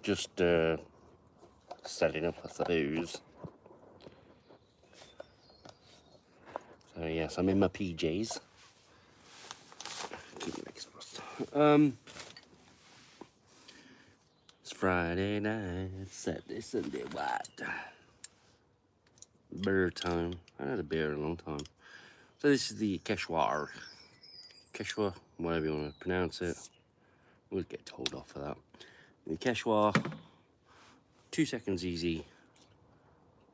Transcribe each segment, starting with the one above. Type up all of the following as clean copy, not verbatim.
just setting up, I suppose. So yes, I'm in my PJs. Keep my legs crossed. It's Friday night, Saturday, Sunday, what? Beer time. I haven't had a beer in a long time. So this is the Quechua, whatever you want to pronounce it. We'll get told off for that. The Quechua, 2 seconds easy,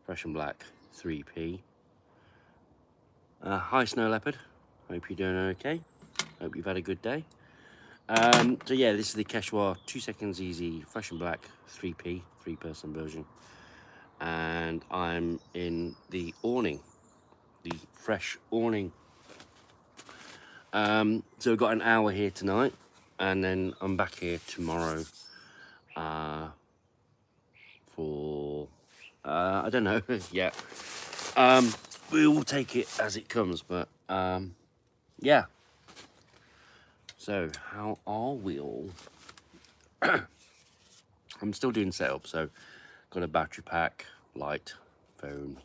fresh and black, 3p. Hi Snow Leopard, hope you're doing okay. Hope you've had a good day. So yeah, this is the Quechua 2 seconds easy, fresh and black, 3p, 3-person version. And I'm in the awning, the fresh awning. So we've got an hour here tonight, and then I'm back here tomorrow for, I don't know yet. We will take it as it comes, but yeah. So how are we all? I'm still doing setup, so got a battery pack, light, phone,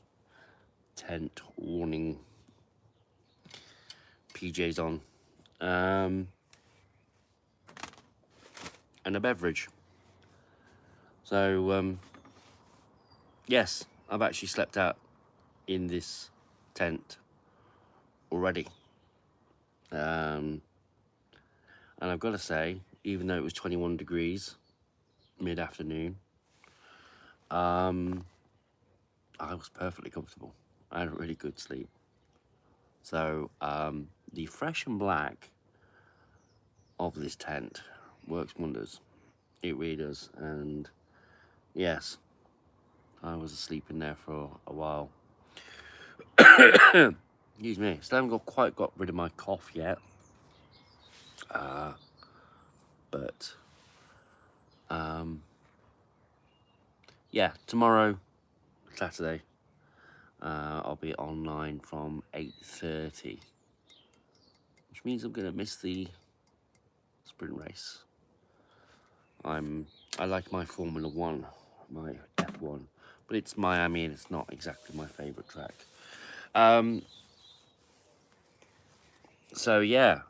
tent, awning, PJs on, and a beverage. So yes, I've actually slept out in this tent already. And I've got to say, even though it was 21 degrees mid-afternoon, I was perfectly comfortable. I had a really good sleep. So the fresh and black of this tent works wonders. It really does. And yes, I was asleep in there for a while. Excuse me. Still haven't quite got rid of my cough yet. But yeah, tomorrow, Saturday, I'll be online from 8:30, which means I'm gonna miss the sprint race. I like my Formula One, my F1, but it's Miami and it's not exactly my favourite track. So yeah,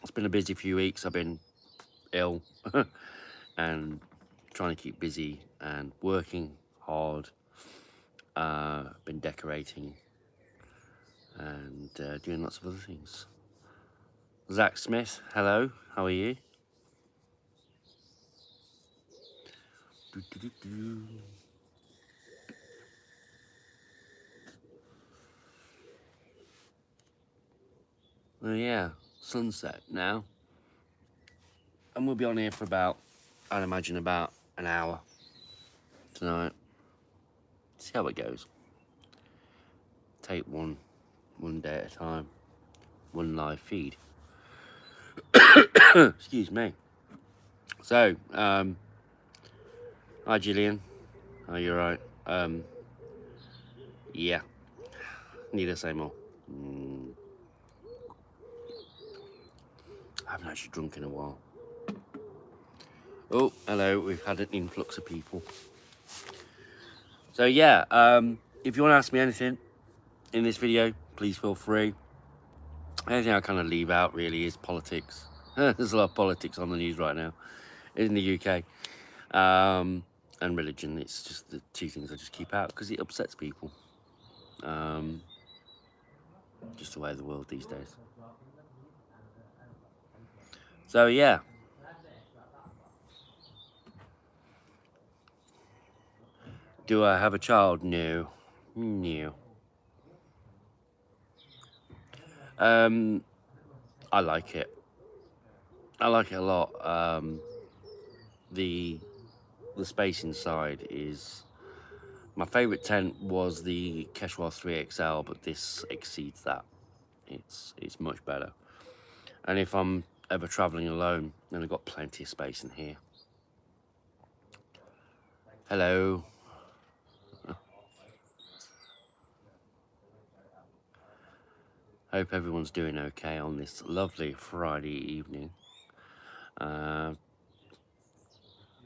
it's been a busy few weeks. I've been ill and trying to keep busy and working hard. Been decorating and doing lots of other things. Zach Smith, hello, how are you? Oh yeah, sunset now. And we'll be on here for about, I'd imagine about an hour tonight. See how it goes. Take one day at a time, one live feed. Excuse me. So, hi Gillian. Are you alright? Yeah. Need to say more. I haven't actually drunk in a while. Oh, hello. We've had an influx of people. So yeah, if you want to ask me anything in this video, please feel free. Anything I kind of leave out really is politics. There's a lot of politics on the news right now in the UK. And religion. It's just the two things I just keep out because it upsets people. Just the way of the world these days. So yeah. Do I have a child? No. No. I like it. I like it a lot. The space inside is... My favourite tent was the Quechua 3XL, but this exceeds that. It's much better. And if I'm ever travelling alone, then I've got plenty of space in here. Hello. Hope everyone's doing okay on this lovely Friday evening.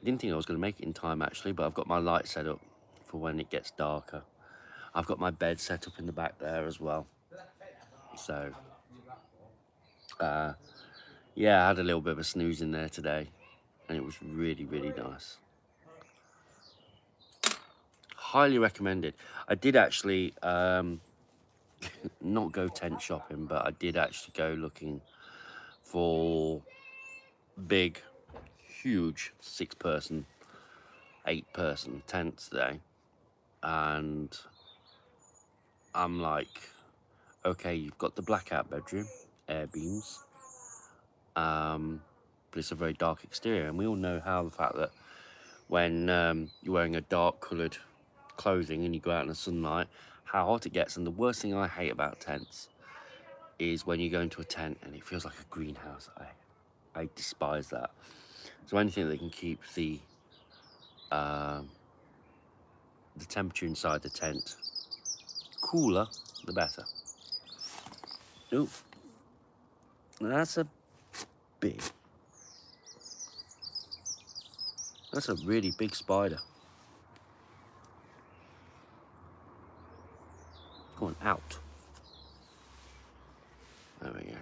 Didn't think I was going to make it in time actually, but I've got my light set up for when it gets darker. I've got my bed set up in the back there as well. So, yeah, I had a little bit of a snooze in there today, and it was really, really nice. Highly recommended. I did actually not go tent shopping, but I did actually go looking for big, huge 6-person, 8-person tents today, and I'm like, okay, you've got the blackout bedroom, air beams, but it's a very dark exterior, and we all know how the fact that when you're wearing a dark coloured clothing and you go out in the sunlight, how hot it gets. And the worst thing I hate about tents is when you go into a tent and it feels like a greenhouse. I despise that. So anything that can keep the temperature inside the tent cooler, the better. Ooh, that's a big. That's a really big spider. Go on, out. There we go.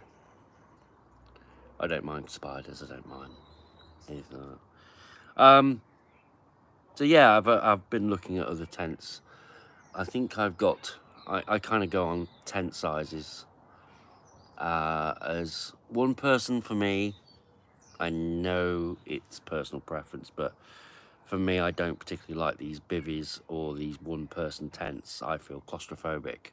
I don't mind spiders. I don't mind anything like that. So yeah, I've been looking at other tents. I think I've got. I kind of go on tent sizes. As 1 person for me, I know it's personal preference, but for me, I don't particularly like these bivvies or these 1-person tents. I feel claustrophobic.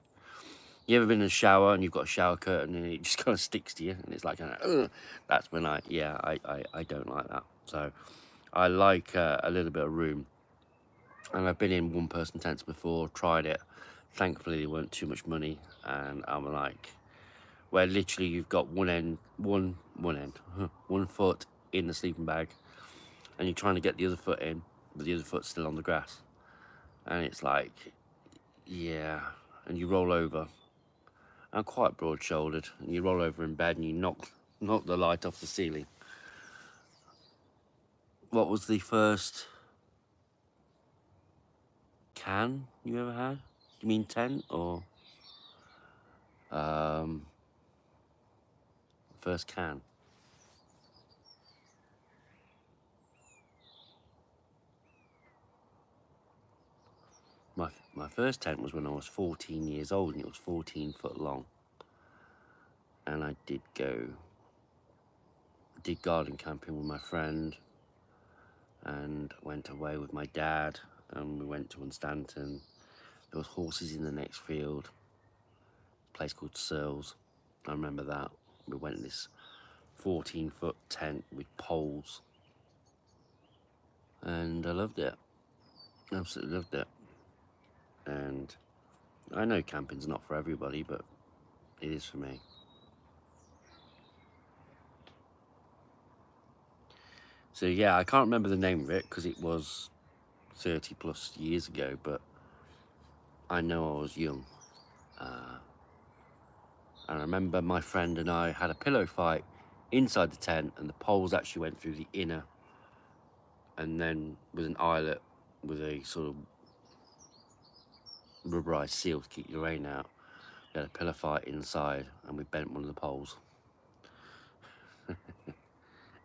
You ever been in a shower and you've got a shower curtain and it just kind of sticks to you and it's like, that's when I don't like that. So I like a little bit of room. And I've been in 1-person tents before, tried it. Thankfully, they weren't too much money. And I'm like, where literally you've got one foot in the sleeping bag and you're trying to get the other foot in, but the other foot's still on the grass. And it's like, yeah, and you roll over. I'm quite broad-shouldered, and you roll over in bed and you knock the light off the ceiling. What was the first can you ever had? You mean tent or first can? My first tent was when I was 14 years old, and it was 14 foot long. And I did garden camping with my friend, and went away with my dad, and we went to Unstanton. There was horses in the next field, a place called Searles. I remember that. We went in this 14-foot tent with poles, and I loved it. Absolutely loved it. And I know camping's not for everybody, but it is for me. So yeah, I can't remember the name of it because it was 30 plus years ago, but I know I was young. And I remember my friend and I had a pillow fight inside the tent, and the poles actually went through the inner, and then with an eyelet with a sort of rubberized seal to keep the rain out. We had a pillow fight inside, and we bent one of the poles.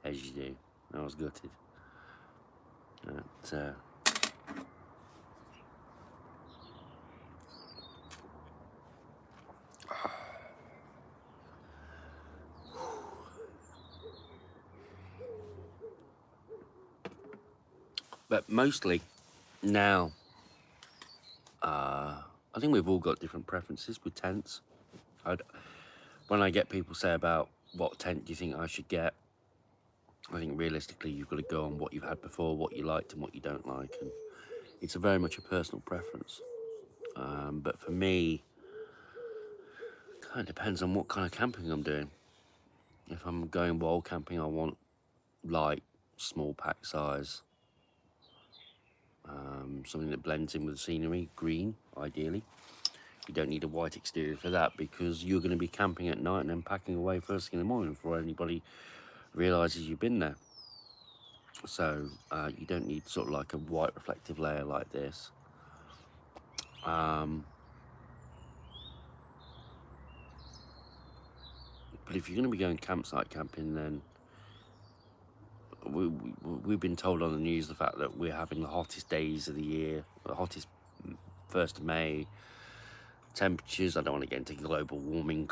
As you do. I was gutted. But mostly now, I think we've all got different preferences with tents. When I get people say about what tent do you think I should get, I think realistically you've got to go on what you've had before, what you liked and what you don't like, and it's very much a personal preference. But for me, it kind of depends on what kind of camping I'm doing. If I'm going wild camping, I want light, small pack size, something that blends in with the scenery, green ideally. You don't need a white exterior for that because you're going to be camping at night and then packing away first thing in the morning before anybody realises you've been there. So you don't need sort of like a white reflective layer like this. But if you're going to be going campsite camping, then we've been told on the news the fact that we're having the hottest days of the year, the hottest 1st of May. Temperatures, I don't want to get into global warming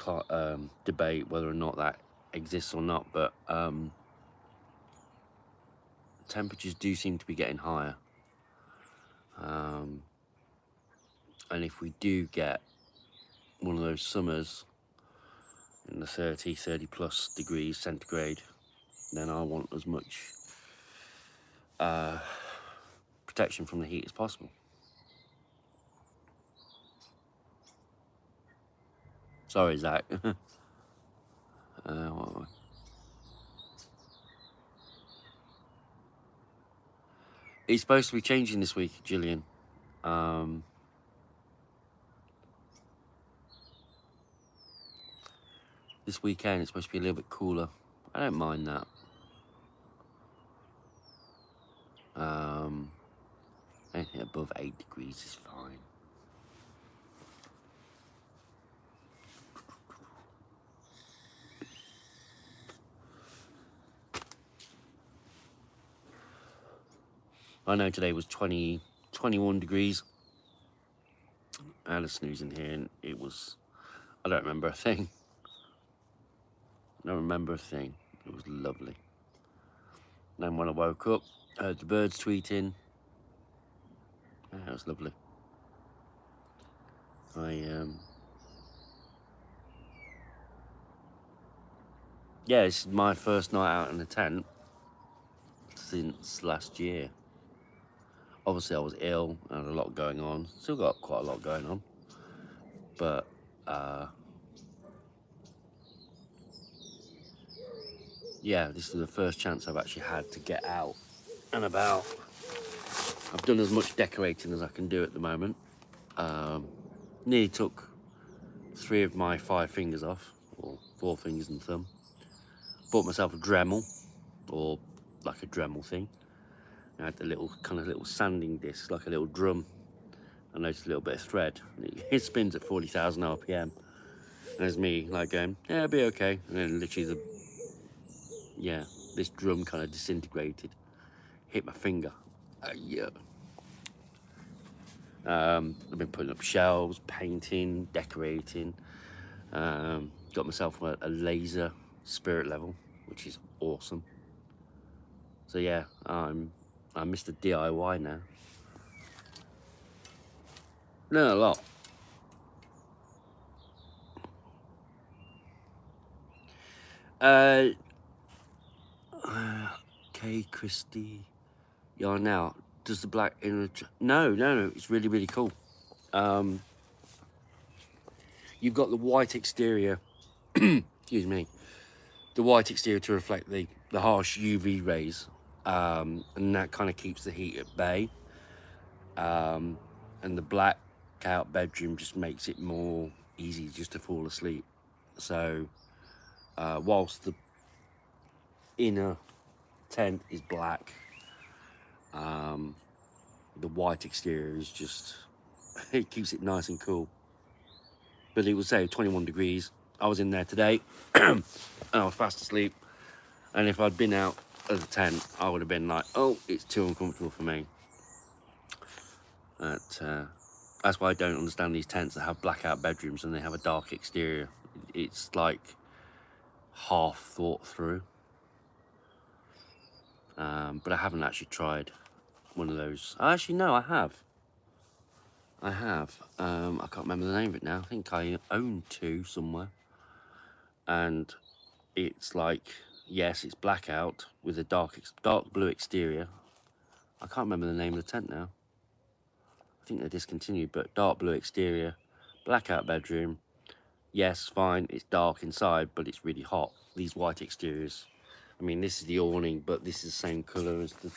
debate, whether or not that exists or not, but temperatures do seem to be getting higher. And if we do get one of those summers in the 30 plus degrees centigrade, then I want as much protection from the heat as possible. Sorry, Zach. It's supposed to be changing this week, Gillian. This weekend it's supposed to be a little bit cooler. I don't mind that. Anything above 8 degrees is fine. I know today was 21 degrees. I had a snooze in here and it was, I don't remember a thing. I don't remember a thing. It was lovely. And then when I woke up, I heard the birds tweeting. Yeah, it was lovely. Yeah, this is my first night out in a tent since last year. Obviously I was ill, I had a lot going on. Still got quite a lot going on. But yeah, this is the first chance I've actually had to get out and about. I've done as much decorating as I can do at the moment. Nearly took 3 of my 5 fingers off, or 4 fingers and thumb. Bought myself a Dremel, or like a Dremel thing. I had the little sanding disc, like a little drum. I noticed a little bit of thread. It spins at 40,000 RPM. And there's me like going, yeah, it'll be okay. And then literally this drum kind of disintegrated, hit my finger. Yeah. I've been putting up shelves, painting, decorating. Got myself a laser spirit level, which is awesome. So yeah, I'm Mr. DIY now. Learn a lot. Okay, Christy. Yeah, now does the black inner? No. It's really, really cool. You've got the white exterior. Excuse me. The white exterior to reflect the harsh UV rays, and that kind of keeps the heat at bay. And the black out bedroom just makes it more easy just to fall asleep. So whilst the inner tent is black, the white exterior is just, it keeps it nice and cool. But it was say 21 degrees. I was in there today and I was fast asleep. And if I'd been out of the tent, I would have been like, oh, it's too uncomfortable for me. That's why I don't understand these tents that have blackout bedrooms and they have a dark exterior. It's like half thought through. But I haven't actually tried one of those. Actually, no, I have. I can't remember the name of it now. I think I own 2 somewhere. And it's like, yes, it's blackout with a dark blue exterior. I can't remember the name of the tent now. I think they're discontinued, but dark blue exterior, blackout bedroom. Yes, fine, it's dark inside, but it's really hot. These white exteriors. I mean, this is the awning, but this is the same colour as the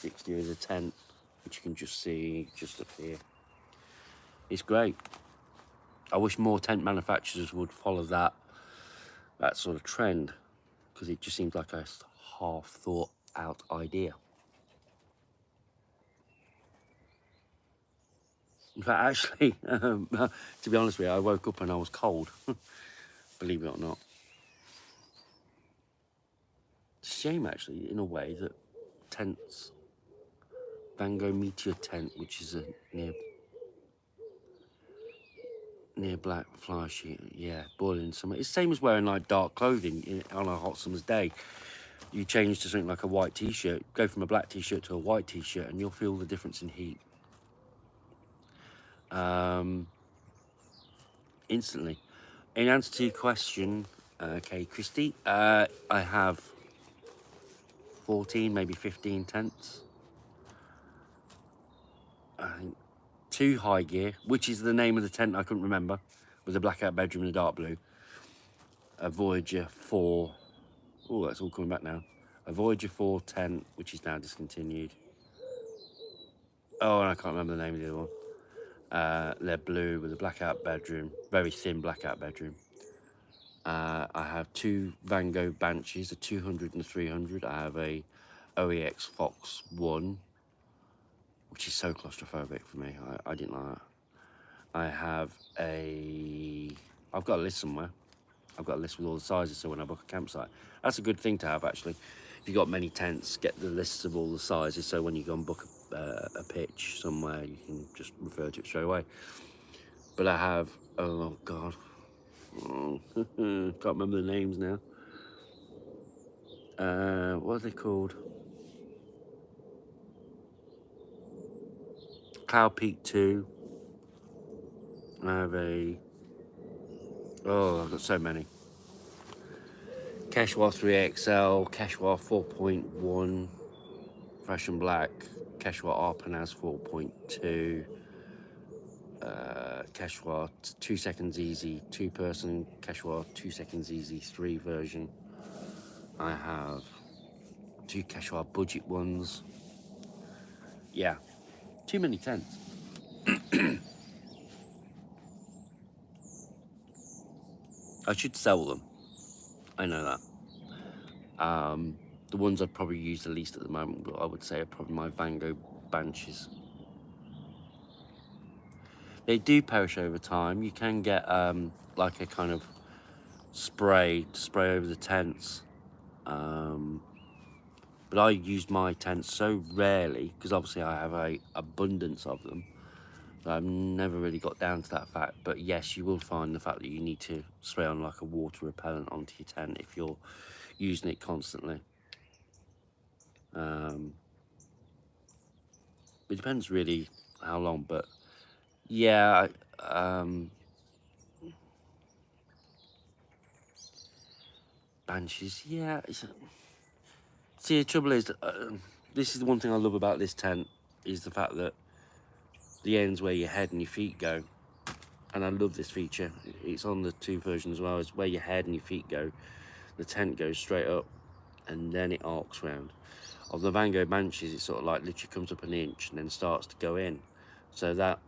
exterior of the tent, which you can just see just up here. It's great. I wish more tent manufacturers would follow that sort of trend, because it just seems like a half thought out idea. In fact, actually, to be honest with you, I woke up and I was cold. Believe it or not. It's a shame, actually, in a way, that tents, Van Gogh Meteor tent, which is a near black fly sheet, yeah, boiling summer. It's the same as wearing like dark clothing on a hot summer's day. You change to something like a white t-shirt, go from a black t-shirt to a white t-shirt, and you'll feel the difference in heat. Instantly. In answer to your question, okay, Christy, I have 14, maybe 15 tents. I think 2 high gear, which is the name of the tent I couldn't remember, with a blackout bedroom and a dark blue. A Voyager 4, oh, that's all coming back now. A Voyager 4 tent, which is now discontinued. Oh, and I can't remember the name of the other one. They're blue with a blackout bedroom, very thin blackout bedroom. I have 2 Van Gogh Banshees, a 200 and a 300. I have a OEX Fox 1, which is so claustrophobic for me. I didn't like that. I have I've got a list somewhere. I've got a list with all the sizes, so when I book a campsite, that's a good thing to have, actually. If you've got many tents, get the lists of all the sizes, so when you go and book a pitch somewhere, you can just refer to it straight away. But I have, oh God, can't remember the names now. What are they called? Cloud Peak 2. I have I've got so many. Quechua 3XL, Quechua 4.1, Fresh and Black, Quechua Arpanaz 4.2, Quechua 2 seconds easy, 2-person, Quechua 2 seconds easy 3 version. I have 2 Quechua budget ones. Yeah, too many tents. I should sell them. I know that. The ones I'd probably use the least at the moment, I would say, are probably my Van Gogh Banshees. They do perish over time. You can get like a kind of spray to spray over the tents. But I use my tents so rarely, because obviously I have a abundance of them, that I've never really got down to that fact. But yes, you will find the fact that you need to spray on like a water repellent onto your tent if you're using it constantly. It depends really how long, but yeah, Banshees, yeah. See, the trouble is, this is the one thing I love about this tent, is the fact that the ends where your head and your feet go, and I love this feature. It's on the 2 version as well. Is where your head and your feet go, the tent goes straight up, and then it arcs round. Of the Van Gogh Banshees, it sort of like literally comes up an inch and then starts to go in. So that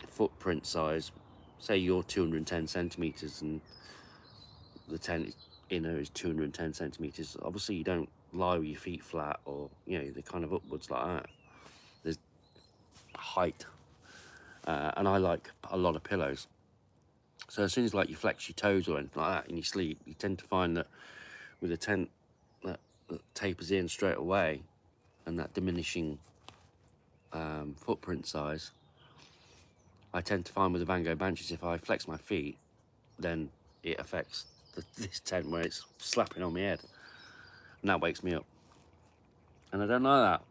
footprint size, say you're 210 centimeters and the tent inner is 210 centimeters. Obviously, you don't lie with your feet flat, or they're kind of upwards like that. There's height, and I like a lot of pillows. So as soon as like you flex your toes or anything like that in your sleep, you tend to find that with a tent that tapers in straight away, and that diminishing footprint size, I tend to find with the Van Gogh Banshees, if I flex my feet, then it affects this tent where it's slapping on my head, and that wakes me up, and I don't like that.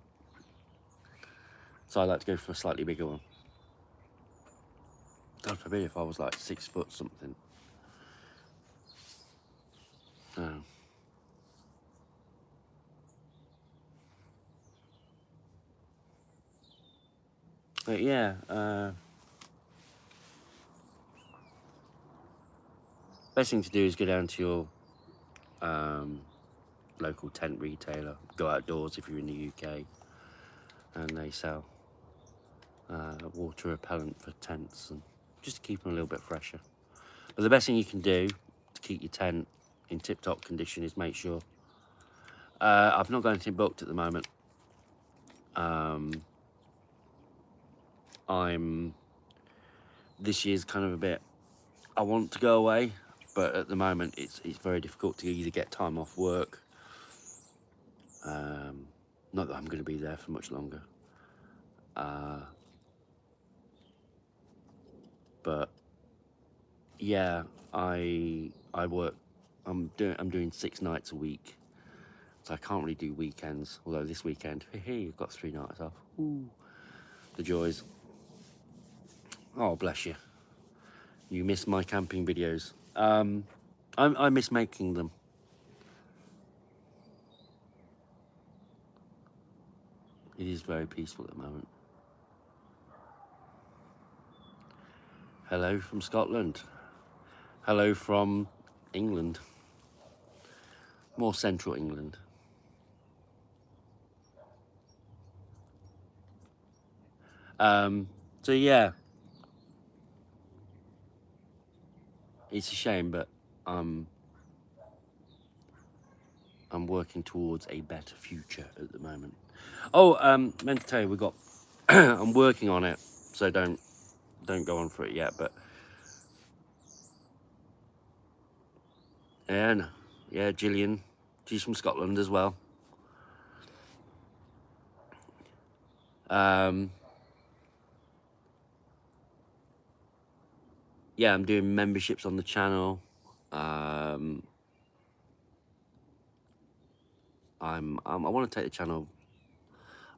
So I like to go for a slightly bigger one. God forbid if I was like 6 foot something. Oh. But yeah, best thing to do is go down to your local tent retailer, go outdoors if you're in the UK, and they sell water repellent for tents, and just to keep them a little bit fresher. But the best thing you can do to keep your tent in tip-top condition is make sure, I've not got anything booked at the moment. I'm this year's kind of a bit, I want to go away, but at the moment it's very difficult to either get time off work. Not that I'm going to be there for much longer. But yeah, I work. I'm doing 6 nights a week, so I can't really do weekends. Although this weekend, hey, I've got 3 nights off. Ooh, the joys. Oh, bless you. You miss my camping videos. I miss making them. It is very peaceful at the moment. Hello from Scotland. Hello from England. More central England. So yeah, it's a shame, but I'm working towards a better future at the moment. Oh, meant to tell you, we got. I'm working on it, so don't go on for it yet. But and yeah, Gillian, she's from Scotland as well. Yeah, I'm doing memberships on the channel. I want to take the channel.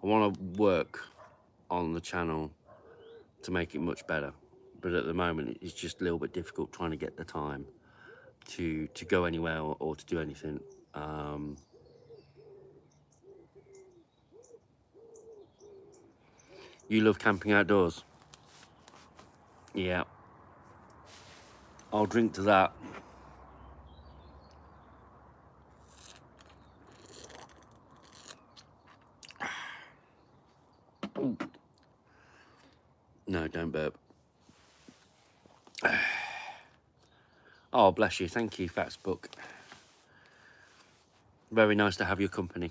I want to work on the channel to make it much better, but at the moment it's just a little bit difficult trying to get the time to go anywhere or to do anything. You love camping outdoors? Yeah, I'll drink to that. No, don't burp. Oh, bless you. Thank you, Fats Book. Very nice to have your company.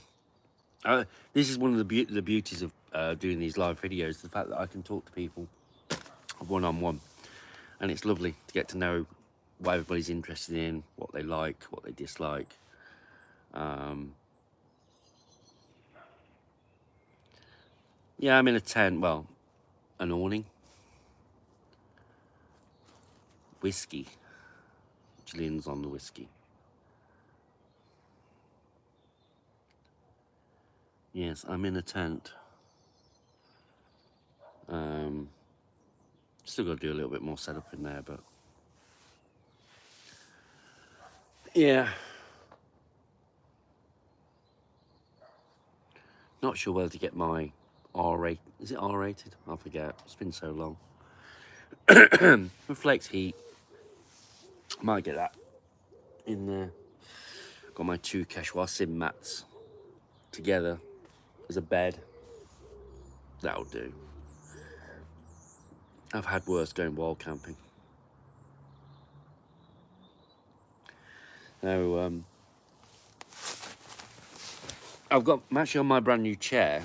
This is one of the beauties of doing these live videos, the fact that I can talk to people one-on-one. And it's lovely to get to know what everybody's interested in, what they like, what they dislike. Yeah, I'm in a tent, well, an awning. Whiskey. Gillian's on the whiskey. Yes, I'm in a tent. Still got to do a little bit more setup in there, but yeah. Not sure whether to get my R-rated. Is it R-rated? I forget. It's been so long. Reflects heat. Might get that in there. Got my 2 Quechua sim mats together as a bed. That'll do. I've had worse going wild camping. So, I'm actually on my brand new chair.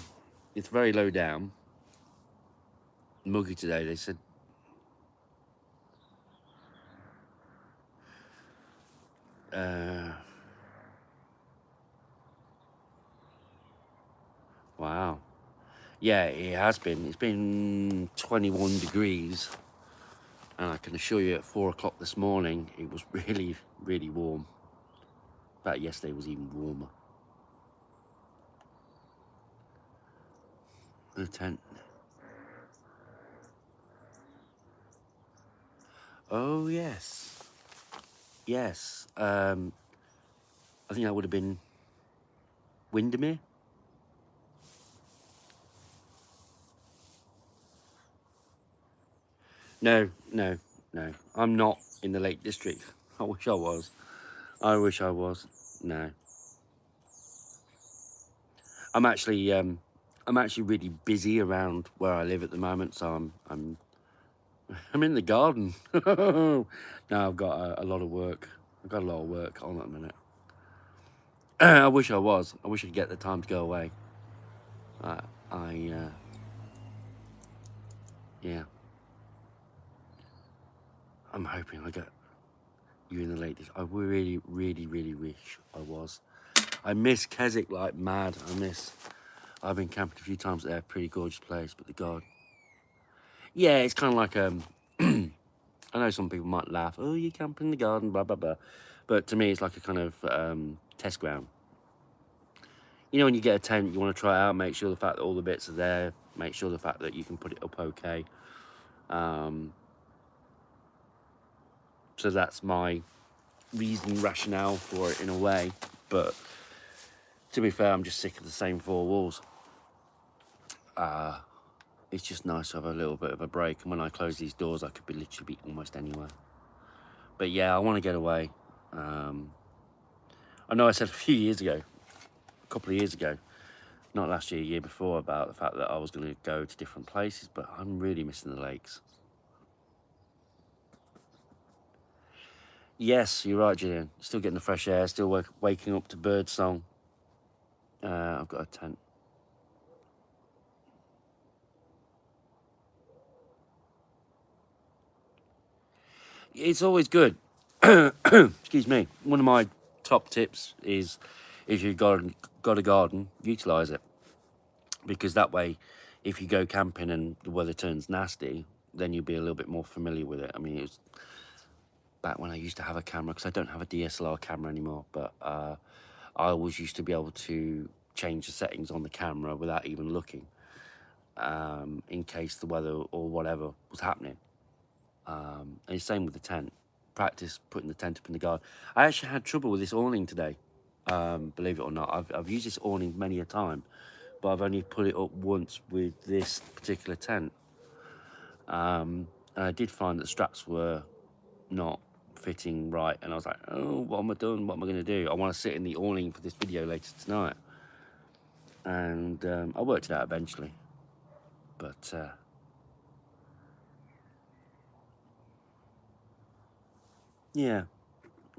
It's very low down. Muggy today, they said. Wow. Yeah, it has been. It's been 21 degrees. And I can assure you at 4 o'clock this morning, it was really, really warm. In fact, yesterday was even warmer. The tent. Oh, yes. Yes. I think that would have been Windermere. No. I'm not in the Lake District. I wish I was. No. I'm actually really busy around where I live at the moment, so I'm in the garden. No, I've got a lot of work. I've got a lot of work on at the minute. I wish I was. I wish I'd get the time to go away. Yeah. I'm hoping I get you in the lake. I really, really, really wish I was. I miss Keswick like mad. I've been camping a few times there. Pretty gorgeous place, but the God. Yeah, it's kind of like I know some people might laugh. Oh, you camp in the garden, blah blah blah. But to me, it's like a kind of test ground. You know, when you get a tent, you want to try it out, make sure the fact that all the bits are there, make sure the fact that you can put it up okay. So that's my reason, rationale for it in a way. But to be fair, I'm just sick of the same four walls. It's just nice to have a little bit of a break. And when I close these doors, I could be literally be almost anywhere. But yeah, I want to get away. I know I said a few years ago, a couple of years ago, not last year, year before, about the fact that I was going to go to different places, but I'm really missing the lakes. Yes, you're right, Gillian. Still getting the fresh air, still waking up to bird song. I've got a tent. It's always good. Excuse me. One of my top tips is if you've got a garden, utilise it. Because that way, if you go camping and the weather turns nasty, then you'll be a little bit more familiar with it. I mean, it was back when I used to have a camera, because I don't have a DSLR camera anymore, but I always used to be able to change the settings on the camera without even looking, in case the weather or whatever was happening. And it's same with the tent. Practice putting the tent up in the garden. I actually had trouble with this awning today. Believe it or not, I've used this awning many a time, but I've only put it up once with this particular tent. And I did find that the straps were not fitting right, and I was like, oh, what am I doing? What am I going to do? I want to sit in the awning for this video later tonight. And I worked it out eventually. But yeah,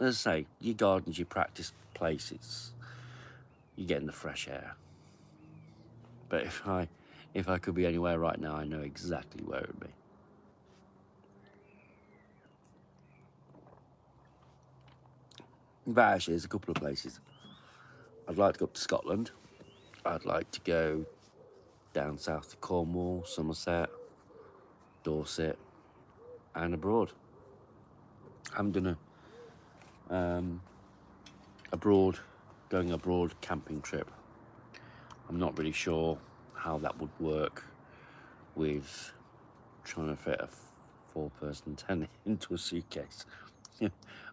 as I say, your garden's your practice place. You're getting the fresh air. But if I could be anywhere right now, I know exactly where it would be. But actually, there's a couple of places. I'd like to go up to Scotland. I'd like to go down south to Cornwall, Somerset, Dorset, and abroad. I'm done going abroad camping trip. I'm not really sure how that would work with trying to fit a four-person tent into a suitcase.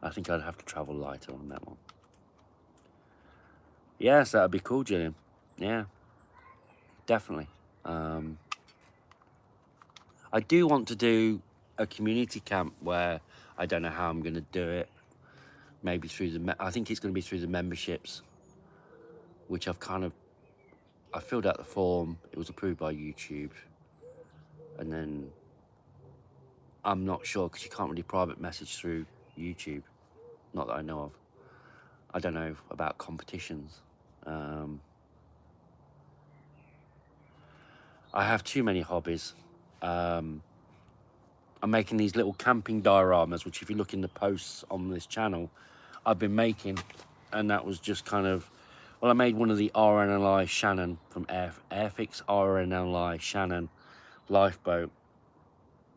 I think I'd have to travel lighter on that one. Yes, that'd be cool, Gillian. Yeah, definitely. I do want to do a community camp where I don't know how I'm going to do it. Maybe through I think it's going to be through the memberships, which I filled out the form. It was approved by YouTube, and then I'm not sure because you can't really private message through YouTube, not that I know of. I don't know about competitions. I have too many hobbies. I'm making these little camping dioramas, which if you look in the posts on this channel, I've been making, and that was just kind of, well, I made one of the RNLI Shannon from Airfix RNLI Shannon lifeboat,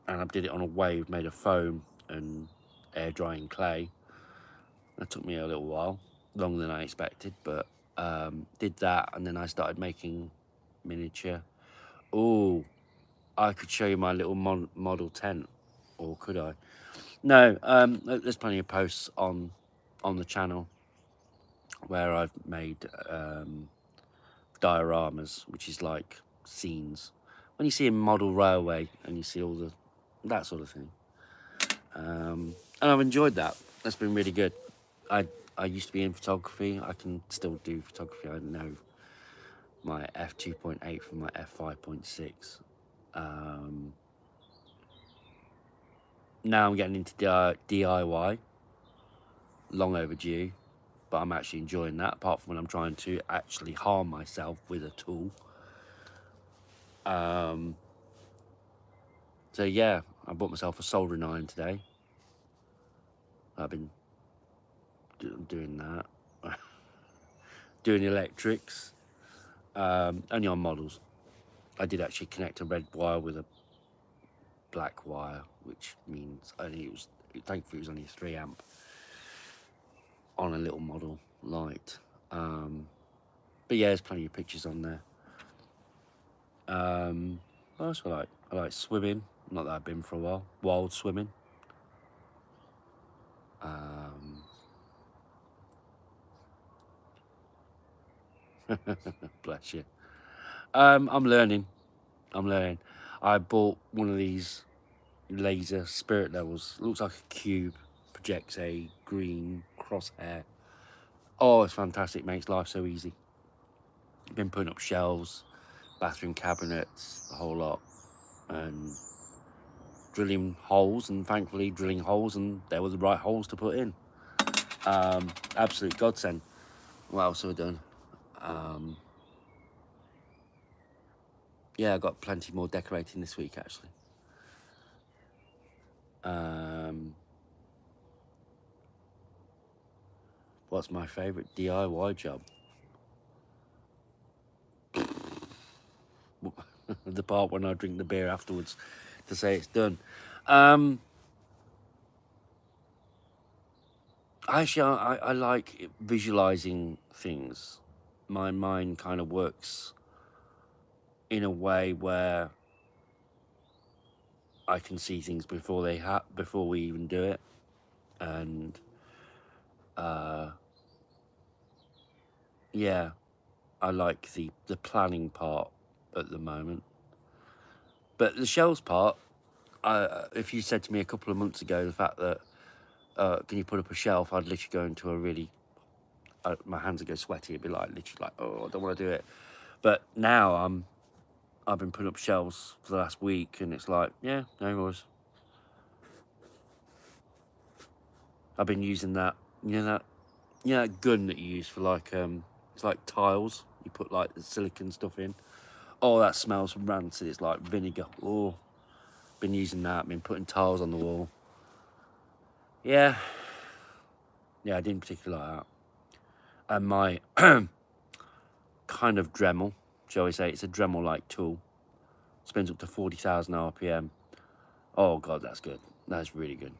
and I did it on a wave made of foam and air drying clay. That took me a little while, longer than I expected, but did that, and then I started making miniature. Oh, I could show you my little model tent, or could I? No, there's plenty of posts on the channel where I've made dioramas, which is like scenes. When you see a model railway and you see all that sort of thing. And I've enjoyed that. That's been really good. I used to be in photography. I can still do photography. I know my f2.8 from my f5.6. Now I'm getting into DIY. Long overdue, but I'm actually enjoying that, apart from when I'm trying to actually harm myself with a tool. So yeah, I bought myself a soldering iron today. I've been doing that. Doing electrics, only on models. I did actually connect a red wire with a black wire, which means thankfully it was only 3 amp on a little model light. But yeah, there's plenty of pictures on there. What else I like? I like swimming. Not that I've been for a while. Wild swimming. Bless you. I'm learning. I bought one of these laser spirit levels. It looks like a cube. Projects a green crosshair. Oh, it's fantastic. Makes life so easy. Been putting up shelves, bathroom cabinets, the whole lot, and drilling holes, and thankfully drilling holes, and there were the right holes to put in. Absolute godsend. What else have I done? Yeah, I got plenty more decorating this week, actually. What's my favourite DIY job? The part when I drink the beer afterwards to say it's done. Actually, I like visualizing things. My mind kind of works in a way where I can see things before we even do it, and yeah, I like the planning part at the moment. But the shelves part, if you said to me a couple of months ago the fact that can you put up a shelf, I'd literally go into a really my hands would go sweaty. It'd be like literally like, oh, I don't want to do it. But now I've been putting up shelves for the last week, and it's like, yeah, no worries. I've been using that, that gun that you use for like it's like tiles. You put like the silicone stuff in. Oh, that smells rancid. It's like vinegar. Oh, been using that. Been putting tiles on the wall. Yeah, I didn't particularly like that. And my kind of Dremel, shall we say, it's a Dremel-like tool. Spins up to 40,000 RPM. Oh God, that's good. That's really good.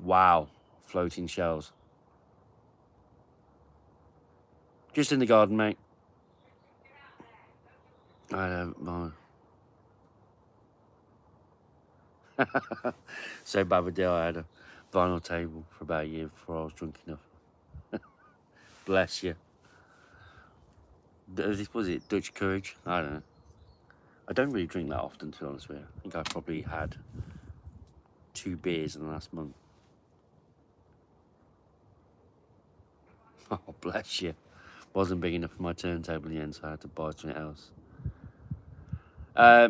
Wow, floating shells. Just in the garden, mate. I don't mind. So bad with deal, I had a vinyl table for about a year before I was drunk enough. Bless you. Was it Dutch Courage? I don't know. I don't really drink that often, to be honest with you. I think I probably had 2 beers in the last month. Oh, bless you. Wasn't big enough for my turntable in the end, so I had to buy something else.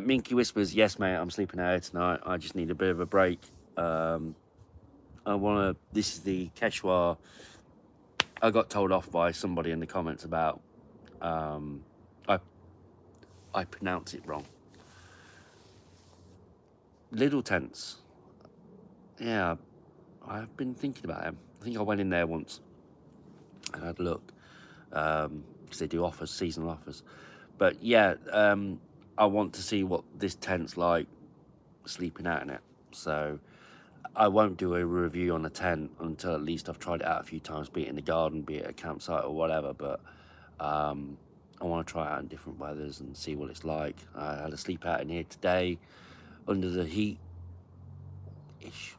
Minky Whispers, yes, mate, I'm sleeping out tonight. I just need a bit of a break. This is the Quechua. I got told off by somebody in the comments about, I pronounce it wrong. Little tents. Yeah, I've been thinking about them. I think I went in there once and had a look, because they do offers, seasonal offers. But yeah, I want to see what this tent's like sleeping out in it. So I won't do a review on a tent until at least I've tried it out a few times, be it in the garden, be it a campsite or whatever. But I want to try it out in different weathers and see what it's like. I had a sleep out in here today under the heat-ish,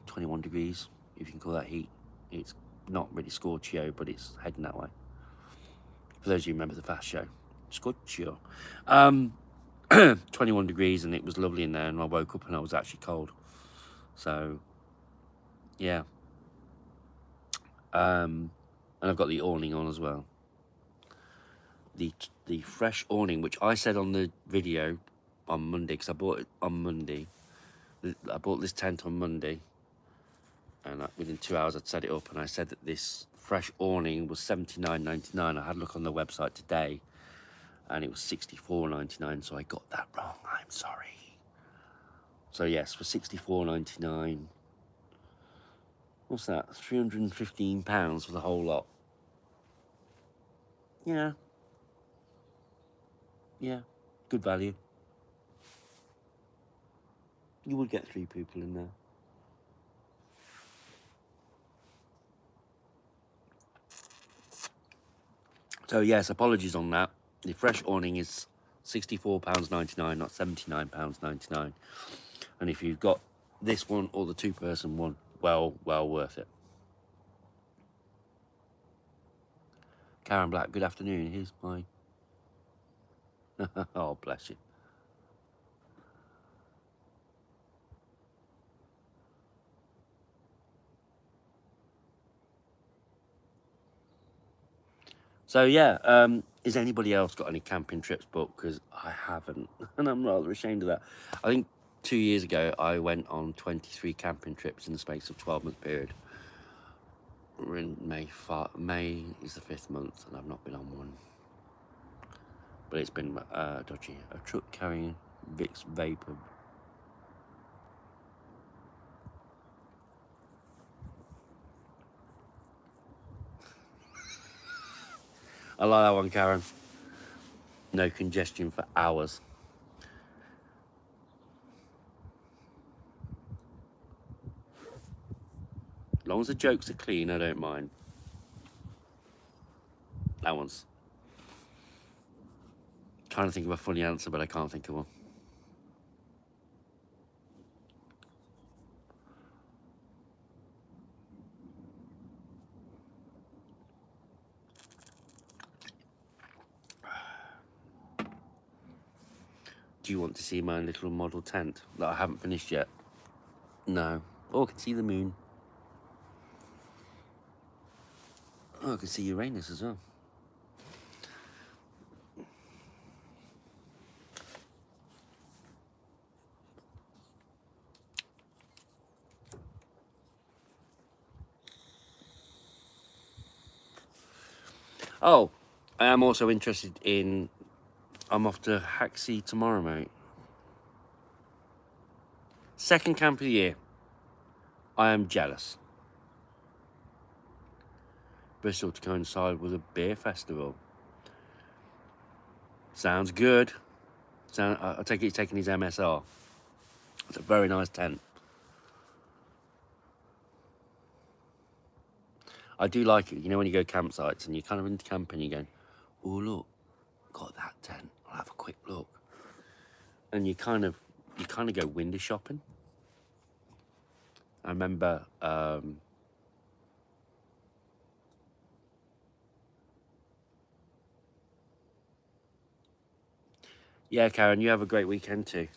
21 degrees, if you can call that heat. It's not really scorchio, but it's heading that way. For those of you who remember the Fast Show, scorchio. 21 degrees, and it was lovely in there, and I woke up and I was actually cold. So yeah, and I've got the awning on as well. The fresh awning, which I said on the video on Monday, because I bought it on Monday. I bought this tent on Monday, and within 2 hours I'd set it up, and I said that this fresh awning was $79.99. I had a look on the website today, and it was $64.99, so I got that wrong. I'm sorry. So yes, for £64.99. What's that? £315 for the whole lot. Yeah. Yeah. Good value. You would get 3 people in there. So yes, apologies on that. The fresh awning is £64.99, not £79.99. And if you've got this one or the 2-person one, well worth it. Karen Black, good afternoon. Here's my... Oh, bless you. So yeah, has anybody else got any camping trips booked? Because I haven't, and I'm rather ashamed of that. I think 2 years ago I went on 23 camping trips in the space of 12-month period. We're in May. May is the 5th month, and I've not been on one. But it's been dodgy. A truck carrying Vicks vapor. I like that one, Karen. No congestion for hours. As long as the jokes are clean, I don't mind. That one's... Trying to think of a funny answer, but I can't think of one. Do you want to see my little model tent that I haven't finished yet? No. Oh, I can see the moon. Oh, I can see Uranus as well. Oh, I am also interested in... I'm off to Hacksea tomorrow, mate. Second camp of the year. I am jealous. Bristol to coincide with a beer festival. Sounds good. I take it he's taking his MSR. It's a very nice tent. I do like it. You know, when you go campsites and you're kind of into camping, you're going, oh, look, got that tent. I'll have a quick look. And you kind of go window shopping. I remember yeah, Karen, you have a great weekend too.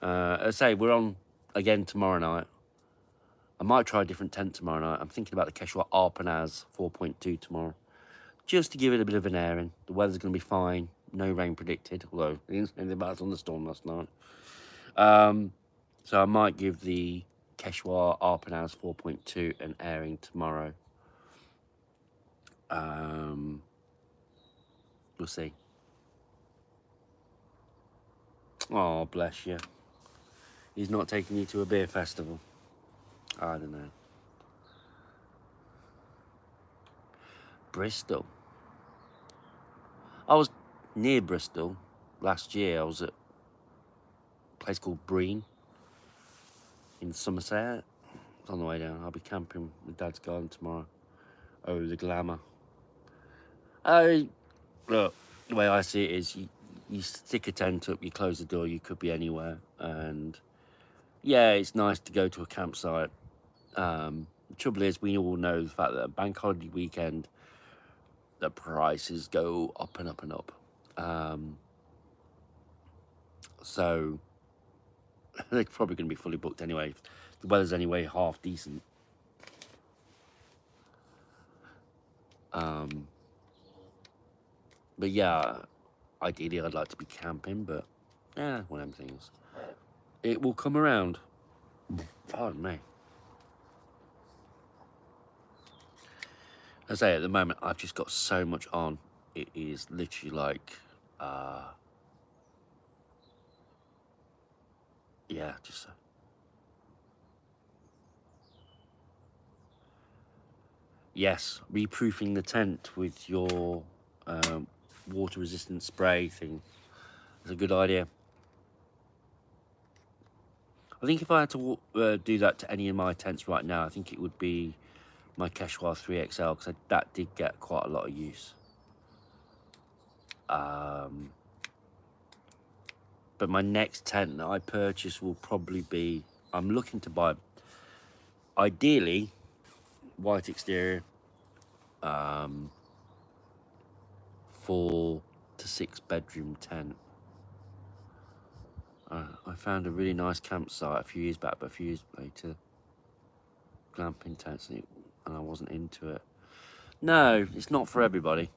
As I say, we're on again tomorrow night. I might try a different tent tomorrow night. I'm thinking about the Quechua Arpanaz 4.2 tomorrow, just to give it a bit of an airing. The weather's going to be fine. No rain predicted, although it didn't say anything about a thunderstorm last night. So I might give the Quechua Arpanaz 4.2 an airing tomorrow. We'll see. Oh, bless you. He's not taking you to a beer festival. I don't know. Bristol. I was near Bristol last year. I was at a place called Breen in Somerset. It's on the way down. I'll be camping with Dad's garden tomorrow. Oh, the glamour. Look, the way I see it is you stick a tent up, you close the door, you could be anywhere. And yeah, it's nice to go to a campsite. The trouble is, we all know the fact that bank holiday weekend, the prices go up and up and up. So they're probably going to be fully booked anyway. The weather's anyway half decent. But yeah, ideally I'd like to be camping, but yeah, one of them things. It will come around. Pardon me. As I say, at the moment, I've just got so much on. It is literally like, yeah, just yes, reproofing the tent with your water resistant spray thing is a good idea. I think if I had to do that to any of my tents right now, I think it would be my Quechua 3XL, because that did get quite a lot of use. But my next tent that I purchase will probably be, I'm looking to buy, ideally, white exterior, 4 to 6 bedroom tent. I found a really nice campsite a few years back, but a few years later, glamping tents, and I wasn't into it. No, it's not for everybody.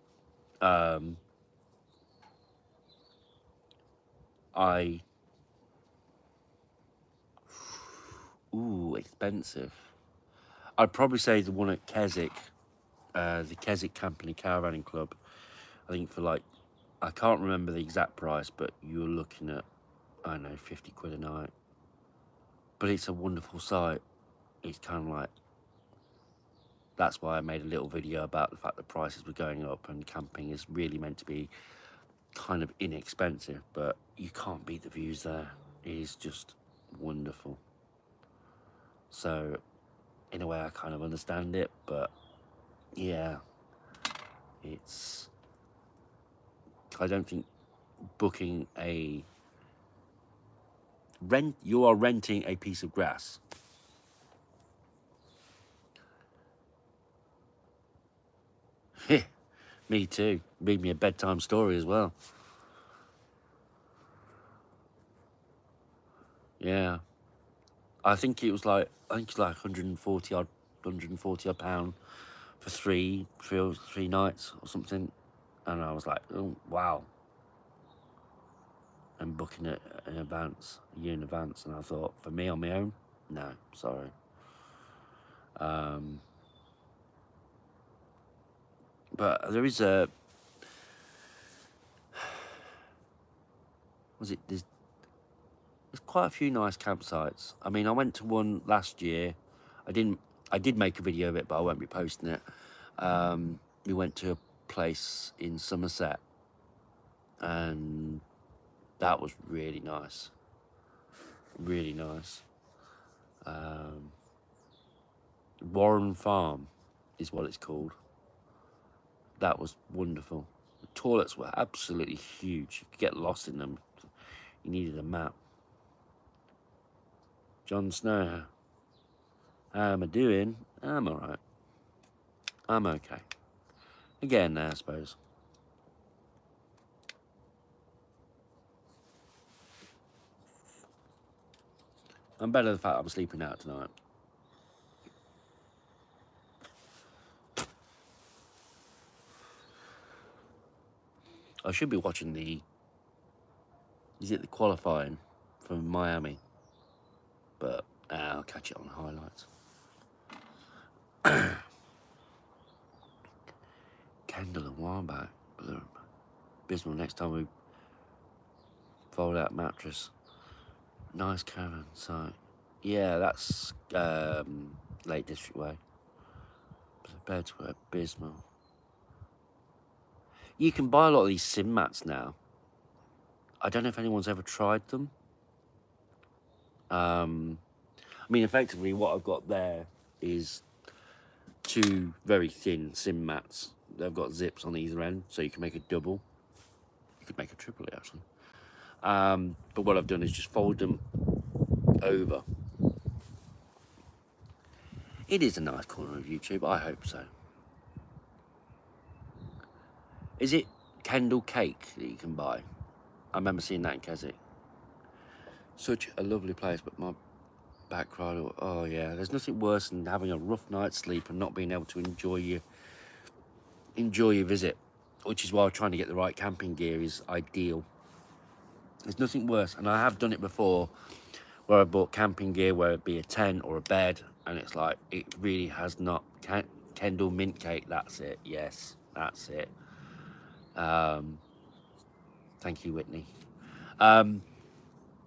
Expensive. I'd probably say the one at Keswick, the Keswick Company Caravanning Club. I think for like, I can't remember the exact price, but you're looking at, I don't know, 50 quid a night. But it's a wonderful site. It's kind of like, that's why I made a little video about the fact that prices were going up and camping is really meant to be kind of inexpensive, but you can't beat the views there. It is just wonderful. So in a way I kind of understand it, but yeah, I don't think booking you are renting a piece of grass. Me too. Read me a bedtime story as well. Yeah. I think it's like 140 odd pound for three nights or something. And I was like, oh wow. And booking it in advance, a year in advance, and I thought, for me on my own, no, sorry. But there is there's quite a few nice campsites. I mean, I went to one last year. I did make a video of it, but I won't be posting it. We went to a place in Somerset, and that was really nice. Really nice. Warren Farm is what it's called. That was wonderful. The toilets were absolutely huge. You could get lost in them. You needed a map. Jon Snow, how am I doing? I'm alright. I'm okay. Again now, I suppose. I'm better than the fact I'm sleeping out tonight. I should be watching is it the qualifying from Miami? But I'll catch it on highlights. Kendall and Warback. Abysmal. Next time we fold out mattress. Nice caravan site. Yeah, that's Lake District Way. The beds were abysmal. You can buy a lot of these sim mats now. I don't know if anyone's ever tried them. I mean, effectively, what I've got there is 2 very thin sim mats. They've got zips on either end, so you can make a double. You could make a triplet, actually. But what I've done is just fold them over. It is a nice corner of YouTube, I hope so. Is it Kendall Cake that you can buy? I remember seeing that in Keswick. Such a lovely place, but my back cried. Oh yeah, there's nothing worse than having a rough night's sleep and not being able to enjoy your visit, which is why trying to get the right camping gear is ideal. There's nothing worse, and I have done it before, where I bought camping gear, where it be a tent or a bed, and it's like, it really has not. Kendall mint cake, that's it. Yes, that's it. Thank you, Whitney.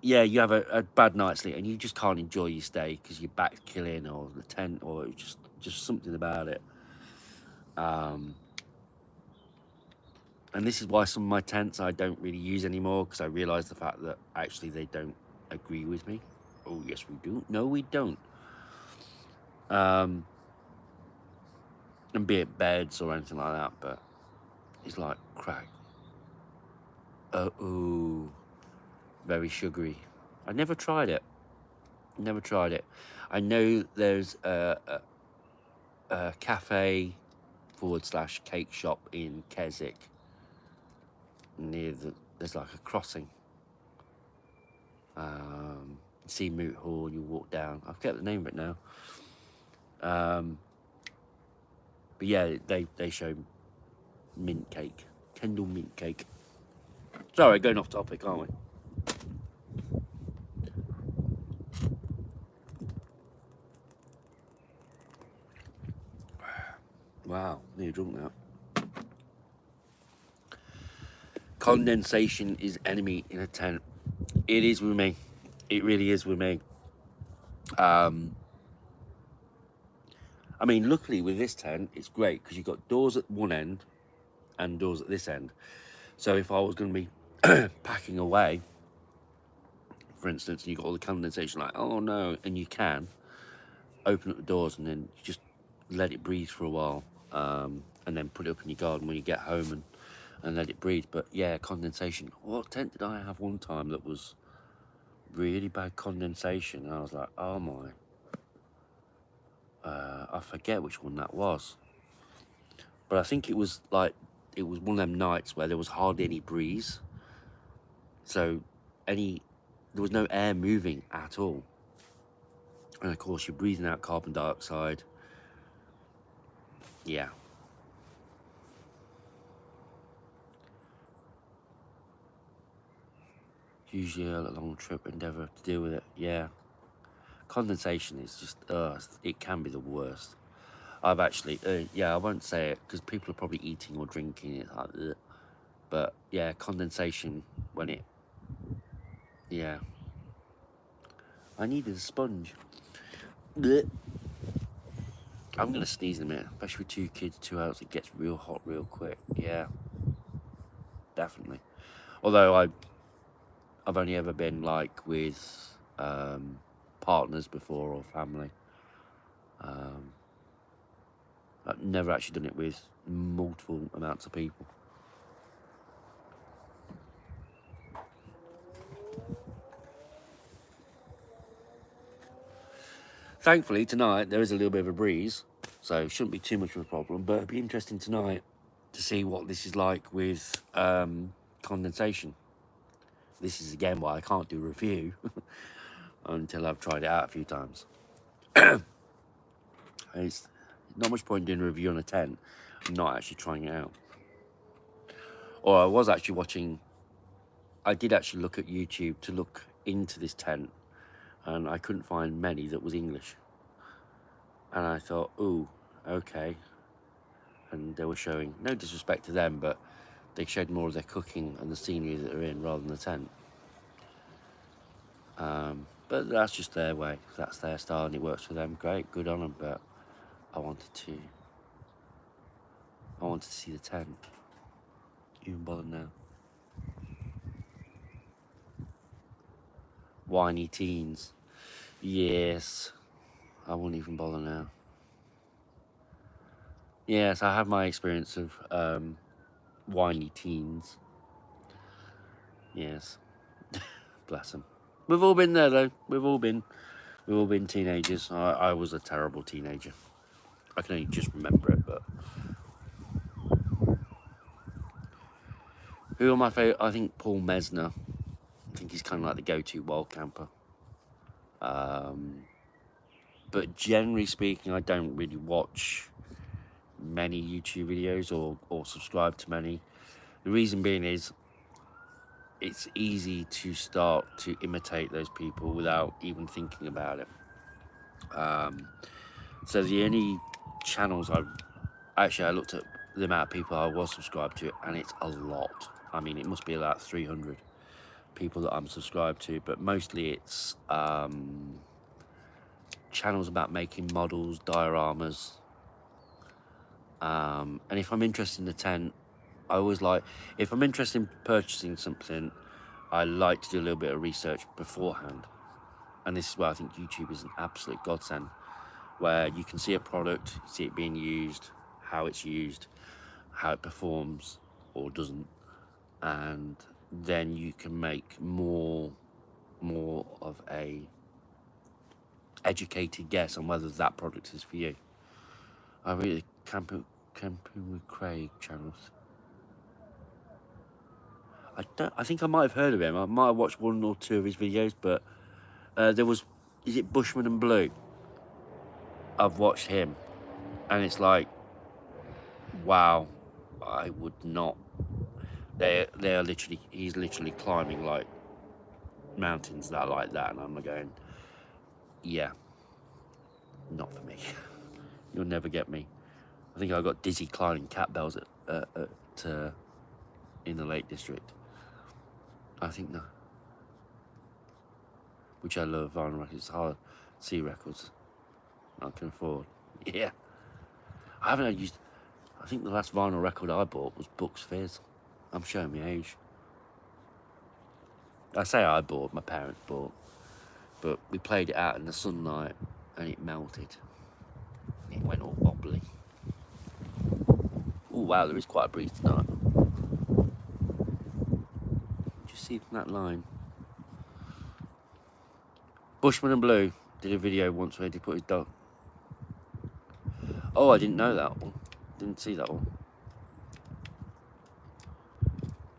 Yeah, you have a bad night's sleep and you just can't enjoy your stay because your back's killing, or the tent, or just something about it. And this is why some of my tents I don't really use anymore, because I realise the fact that actually they don't agree with me. Oh, yes, we do. No, we don't. And be it beds or anything like that, but it's like crack. Oh, very sugary. I never tried it. Never tried it. I know there's a cafe / cake shop in Keswick near there's like a crossing. See Moot Hall, and you walk down. I forget the name of it now. But yeah, they show mint cake, Kendal mint cake. Sorry, going off topic, aren't we? Wow, nearly drunk now. Condensation is enemy in a tent. It is with me. It really is with me. I mean, luckily with this tent, it's great because you've got doors at one end and doors at this end. So if I was going to be packing away, for instance, and you've got all the condensation, like, oh no, and you can open up the doors and then you just let it breathe for a while, and then put it up in your garden when you get home and let it breathe. But yeah, condensation. What tent did I have one time that was really bad condensation? And I was like, oh my. I forget which one that was. But I think it was one of them nights where there was hardly any breeze. So there was no air moving at all. And of course you're breathing out carbon dioxide. Yeah. Usually a long trip endeavour to deal with it. Yeah. Condensation is just, it can be the worst. I've actually, I won't say it because people are probably eating or drinking it. Like, ugh. But yeah, condensation yeah. I needed a sponge. Blech. I'm going to sneeze in a minute, especially with 2 kids, 2 hours, it gets real hot real quick. Yeah, definitely. Although I've only ever been like with partners before or family. I've never actually done it with multiple amounts of people. Thankfully tonight there is a little bit of a breeze, so it shouldn't be too much of a problem, but it'd be interesting tonight to see what this is like with condensation. This is again why I can't do a review until I've tried it out a few times. It's not much point doing a review on a tent and not actually trying it out. Or I did actually look at YouTube to look into this tent, and I couldn't find many that was English. And I thought, ooh, okay. And they were showing, no disrespect to them, but they showed more of their cooking and the scenery that they're in rather than the tent. But that's just their way. That's their style and it works for them. Great, good on them. But I wanted to see the tent. Even bother now. Whiny teens. Yes. I won't even bother now. Yes, I have my experience of whiny teens. Yes. Bless them. We've all been there though. We've all been teenagers. I was a terrible teenager. I can only just remember it, but who are my favourite? I think Paul Mesner. I think he's kind of like the go-to wild camper. But generally speaking, I don't really watch many YouTube videos or subscribe to many. The reason being is it's easy to start to imitate those people without even thinking about it. So the only channels I looked at the amount of people I was subscribed to, and it's a lot. I mean, it must be about 300 people that I'm subscribed to, but mostly it's channels about making models, dioramas, And if I'm interested in the tent, I always like, if I'm interested in purchasing something, I like to do a little bit of research beforehand. And this is where I think YouTube is an absolute godsend, where you can see a product, see it being used, how it's used, how it performs or doesn't, and then you can make more of a educated guess on whether that product is for you. I really camping with Craig channels. I think I might have heard of him. I might have watched 1 or 2 of his videos, but there was, is it Bushman and Blue? I've watched him, and it's like, wow, I would not. They are literally, he's literally climbing like mountains that are like that, and I'm going, yeah, not for me. You'll never get me. I think I got dizzy climbing cat bells in the Lake District. I think no. Which I love, vinyl records, hard C records. I can afford. Yeah. I haven't used. I think the last vinyl record I bought was Bucks Fizz. I'm showing my age. I say I bought, my parents bought, but we played it out in the sunlight and it melted. It went all wobbly. Oh wow, there is quite a breeze tonight. Just see from that line. Bushman and Blue did a video once where he put his dog. Oh, I didn't know that one. Didn't see that one.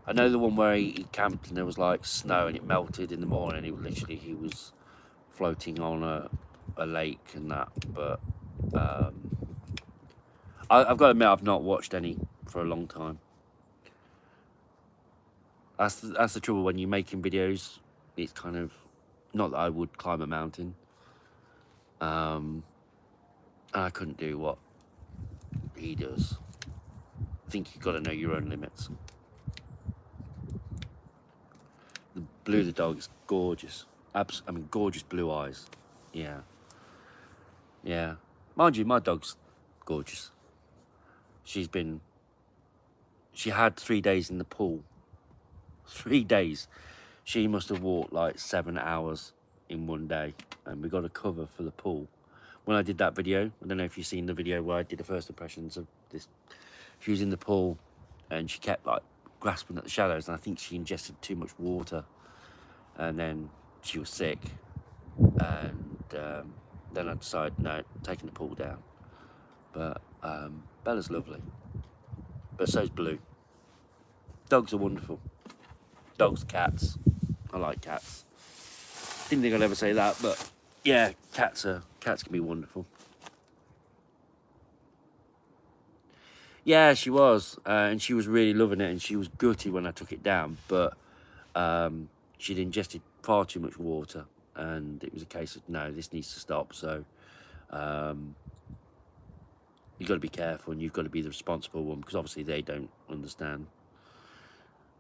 I know the one where he camped and there was like snow and it melted in the morning. He was floating on a lake and that. But I've got to admit, I've not watched any for a long time. That's the trouble when you're making videos. It's kind of, not that I would climb a mountain. And I couldn't do what he does. I think you've got to know your own limits. The Blue the dog is gorgeous. I mean, gorgeous blue eyes. Yeah. Yeah. Mind you, my dog's gorgeous. She had 3 days in the pool. 3 days. She must have walked like 7 hours in one day. And we got a cover for the pool. When I did that video, I don't know if you've seen the video where I did the first impressions of this. She was in the pool and she kept like grasping at the shadows, and I think she ingested too much water. And then she was sick. And then I decided, no, taking the pool down. But Bella's lovely. But so's Blue. Dogs are wonderful. Dogs, cats. I like cats. Didn't think I'd ever say that, but yeah, cats can be wonderful. Yeah, she was, and she was really loving it, and she was gutted when I took it down, but she'd ingested far too much water, and it was a case of, no, this needs to stop. So you've got to be careful, and you've got to be the responsible one, because obviously they don't understand.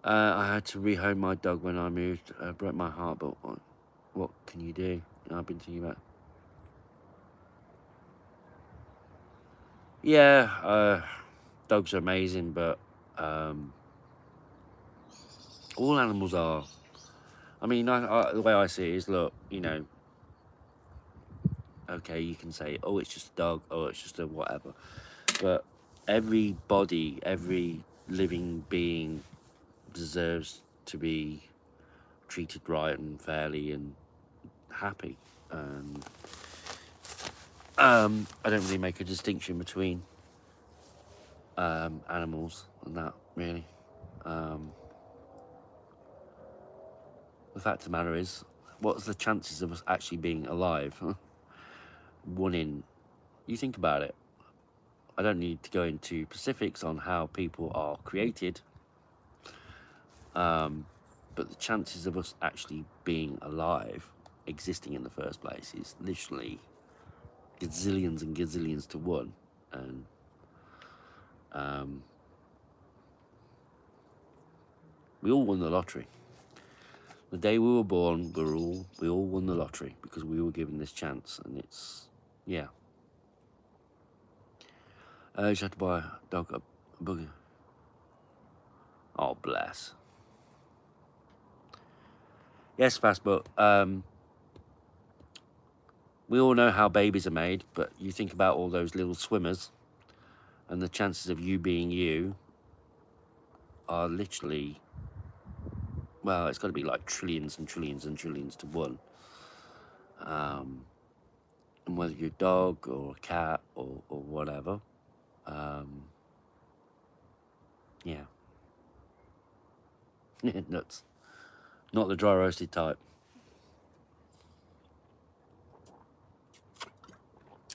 I had to rehome my dog when I moved. Broke my heart, but what can you do? I've been thinking about. Yeah, dogs are amazing, but all animals are. I mean, the way I see it is, look, you know, okay, you can say, oh, it's just a dog, oh, it's just a whatever, but every body, every living being deserves to be treated right and fairly and happy. And I don't really make a distinction between animals and that, really. The fact of the matter is, what's the chances of us actually being alive? 1 in, you think about it. I don't need to go into specifics on how people are created, but the chances of us actually being alive, existing in the first place, is literally gazillions and gazillions to 1. And we all won the lottery. The day we were born, we all won the lottery because we were given this chance, and it's, yeah. You just had to buy a dog a buggy. Oh, bless. Yes, fast, but we all know how babies are made, but you think about all those little swimmers, and the chances of you being you are literally, well, it's got to be like trillions and trillions and trillions to one. And whether you're a dog or a cat or whatever, yeah. Nuts. Not the dry roasted type.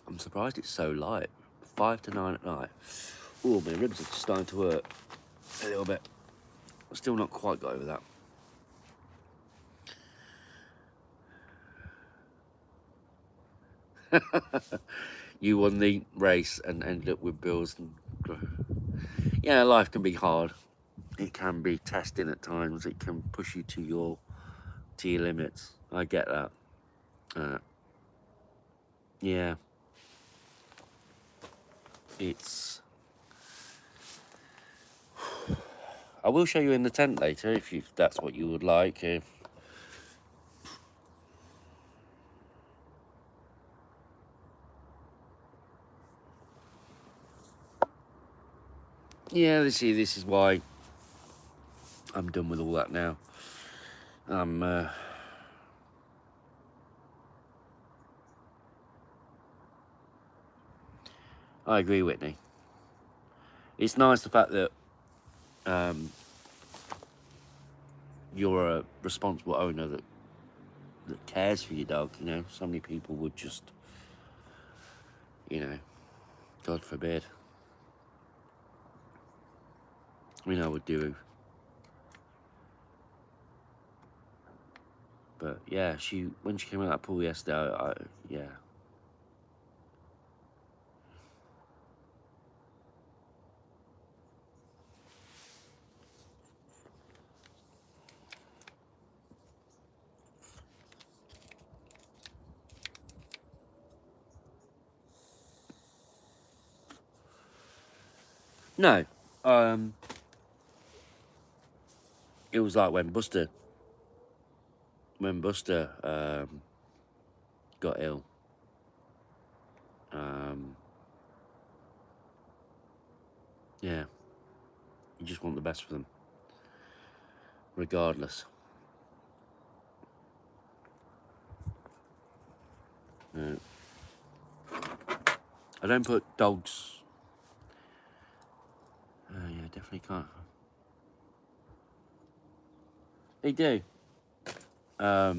I'm surprised it's so light. 5 to 9 at night. Oh, my ribs are just starting to hurt a little bit. I've still not quite got over that. You won the race and ended up with bills. And yeah, life can be hard. It can be testing at times. It can push you to your limits. I get that. Yeah. It's. I will show you in the tent later if that's what you would like. Yeah, this is why I'm done with all that now. I agree, Whitney. It's nice the fact that you're a responsible owner that cares for your dog. You know, so many people would just, you know, God forbid. I mean, I would do. But yeah, when she came out of that pool yesterday, yeah. No, it was like when Buster got ill. Yeah, you just want the best for them, regardless. I don't put dogs. Yeah, definitely can't. They do. As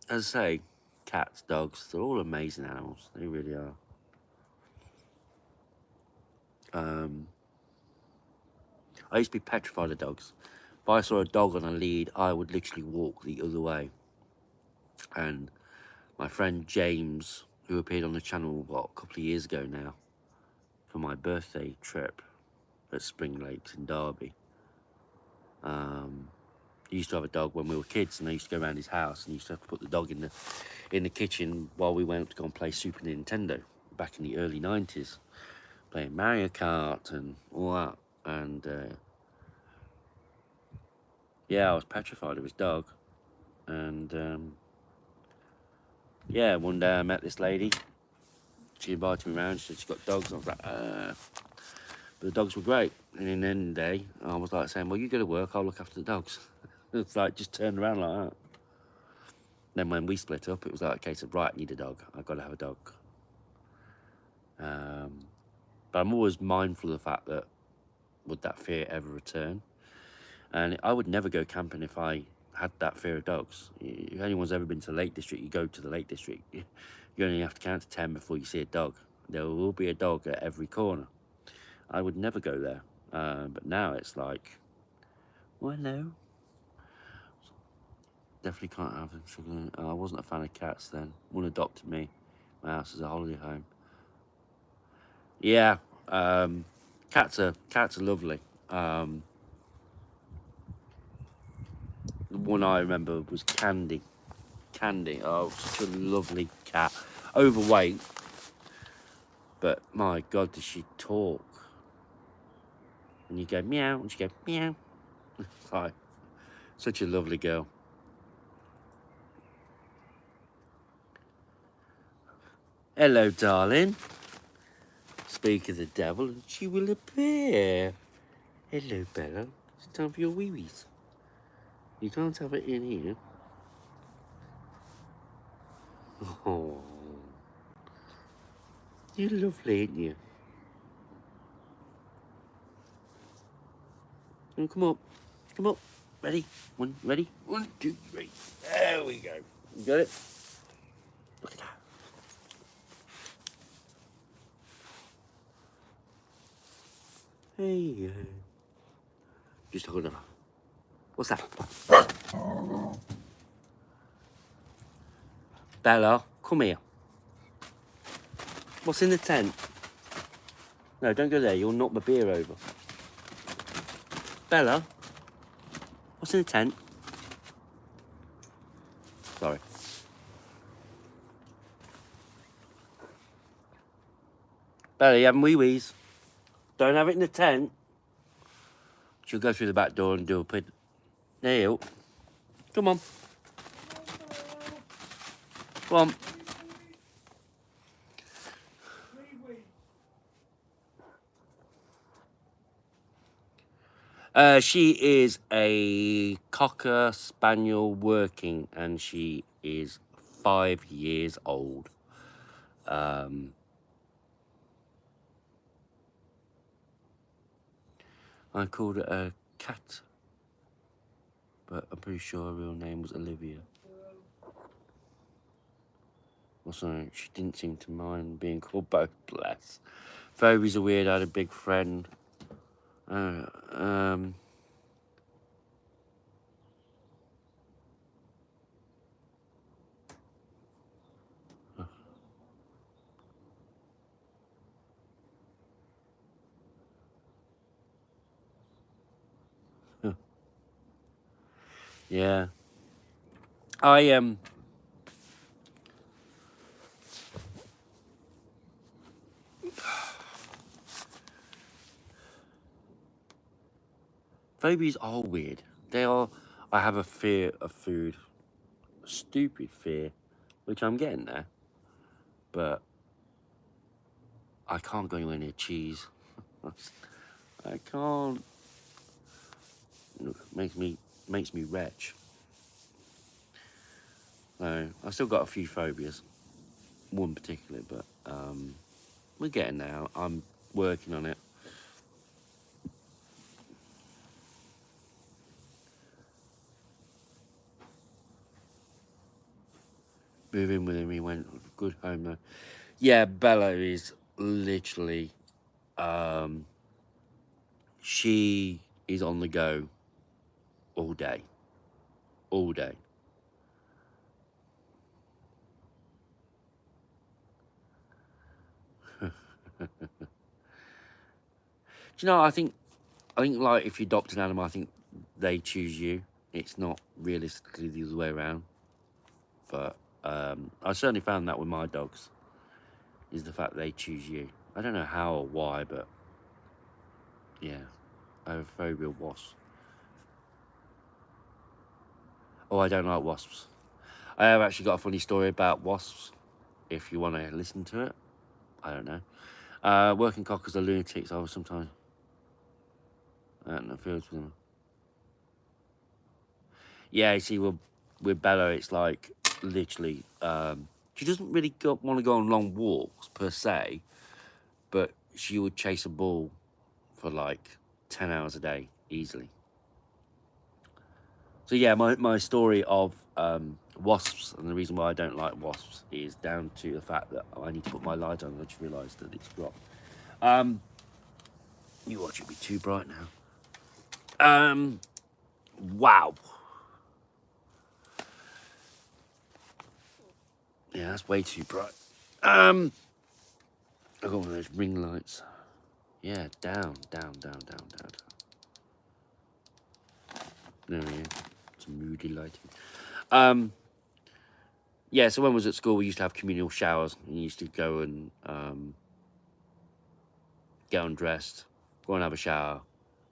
I say, cats, dogs, they're all amazing animals. They really are. I used to be petrified of dogs. If I saw a dog on a lead, I would literally walk the other way. And my friend James, who appeared on the channel, a couple of years ago now, for my birthday trip at Spring Lakes in Derby, he used to have a dog when we were kids, and I used to go around his house, and he used to have to put the dog in the kitchen while we went to go and play Super Nintendo back in the early 90s, playing Mario Kart and all that. And yeah, I was petrified of his dog. And yeah, one day I met this lady. She invited me around. She said she got dogs. I was like, but the dogs were great. And in the end of the day, I was like saying, well, you go to work, I'll look after the dogs. It's like, just turned around like that. Then when we split up, it was like a case of, right, I need a dog. I've got to have a dog. But I'm always mindful of the fact that, would that fear ever return? And I would never go camping if I had that fear of dogs. If anyone's ever been to the Lake District, you go to the Lake District, you only have to count to 10 before you see a dog. There will be a dog at every corner. I would never go there. But now it's like, well, hello. Definitely can't have them struggling. I wasn't a fan of cats then. One adopted me. My house is a holiday home. Yeah, cats are lovely. The one I remember was Candy. Oh, such a lovely cat, overweight, but my God, does she talk? And you go meow, and she go meow. Hi, such a lovely girl. Hello, darling. Speak of the devil, and she will appear. Hello, Bella. It's time for your wee-wees. You can't have it in here. Oh, you're lovely, ain't you? Oh, come up. Come up. Ready? Ready? 1, 2, 3. There we go. You got it? Look at that. Hey. Just hold on. What's that? Bella, come here. What's in the tent? No, don't go there. You'll knock the beer over. Bella, what's in the tent? Sorry. Bella, you having wee-wees? Don't have it in the tent. She'll go through the back door and do a pit. There you go. Come on. Come on. She is a Cocker Spaniel working, and she is 5 years old. I called it a cat, but I'm pretty sure her real name was Olivia. Also, she didn't seem to mind being called both, bless. Phobies are weird. I had a big friend. Yeah. Phobias are weird. They are. I have a fear of food. A stupid fear, which I'm getting there. But I can't go anywhere near cheese. I can't. It makes me retch. So I've still got a few phobias. One particularly, but we're getting there. I'm working on it. Moving with him, he went good home though. Yeah, Bella is literally. She is on the go all day. All day. Do you know, I think like if you adopt an animal, I think they choose you. It's not realistically the other way around. But I certainly found that with my dogs, is the fact they choose you. I don't know how or why, but yeah, I have a phobia of wasps. Oh, I don't like wasps. I have actually got a funny story about wasps, if you want to listen to it. I don't know. Working cockers are lunatics. I was sometimes out in the fields with them. Yeah, you see, with Bella, it's like literally, she doesn't really want to go on long walks per se, but she would chase a ball for like 10 hours a day easily. So yeah, my story of wasps, and the reason why I don't like wasps is down to the fact that I need to put my light on. I just realised that it's dropped. You watch it be too bright now. Wow. Yeah, that's way too bright. I got one of those ring lights. Yeah, down. There we go. It's moody lighting. yeah, so when I was at school, we used to have communal showers. And you used to go and get undressed, go and have a shower,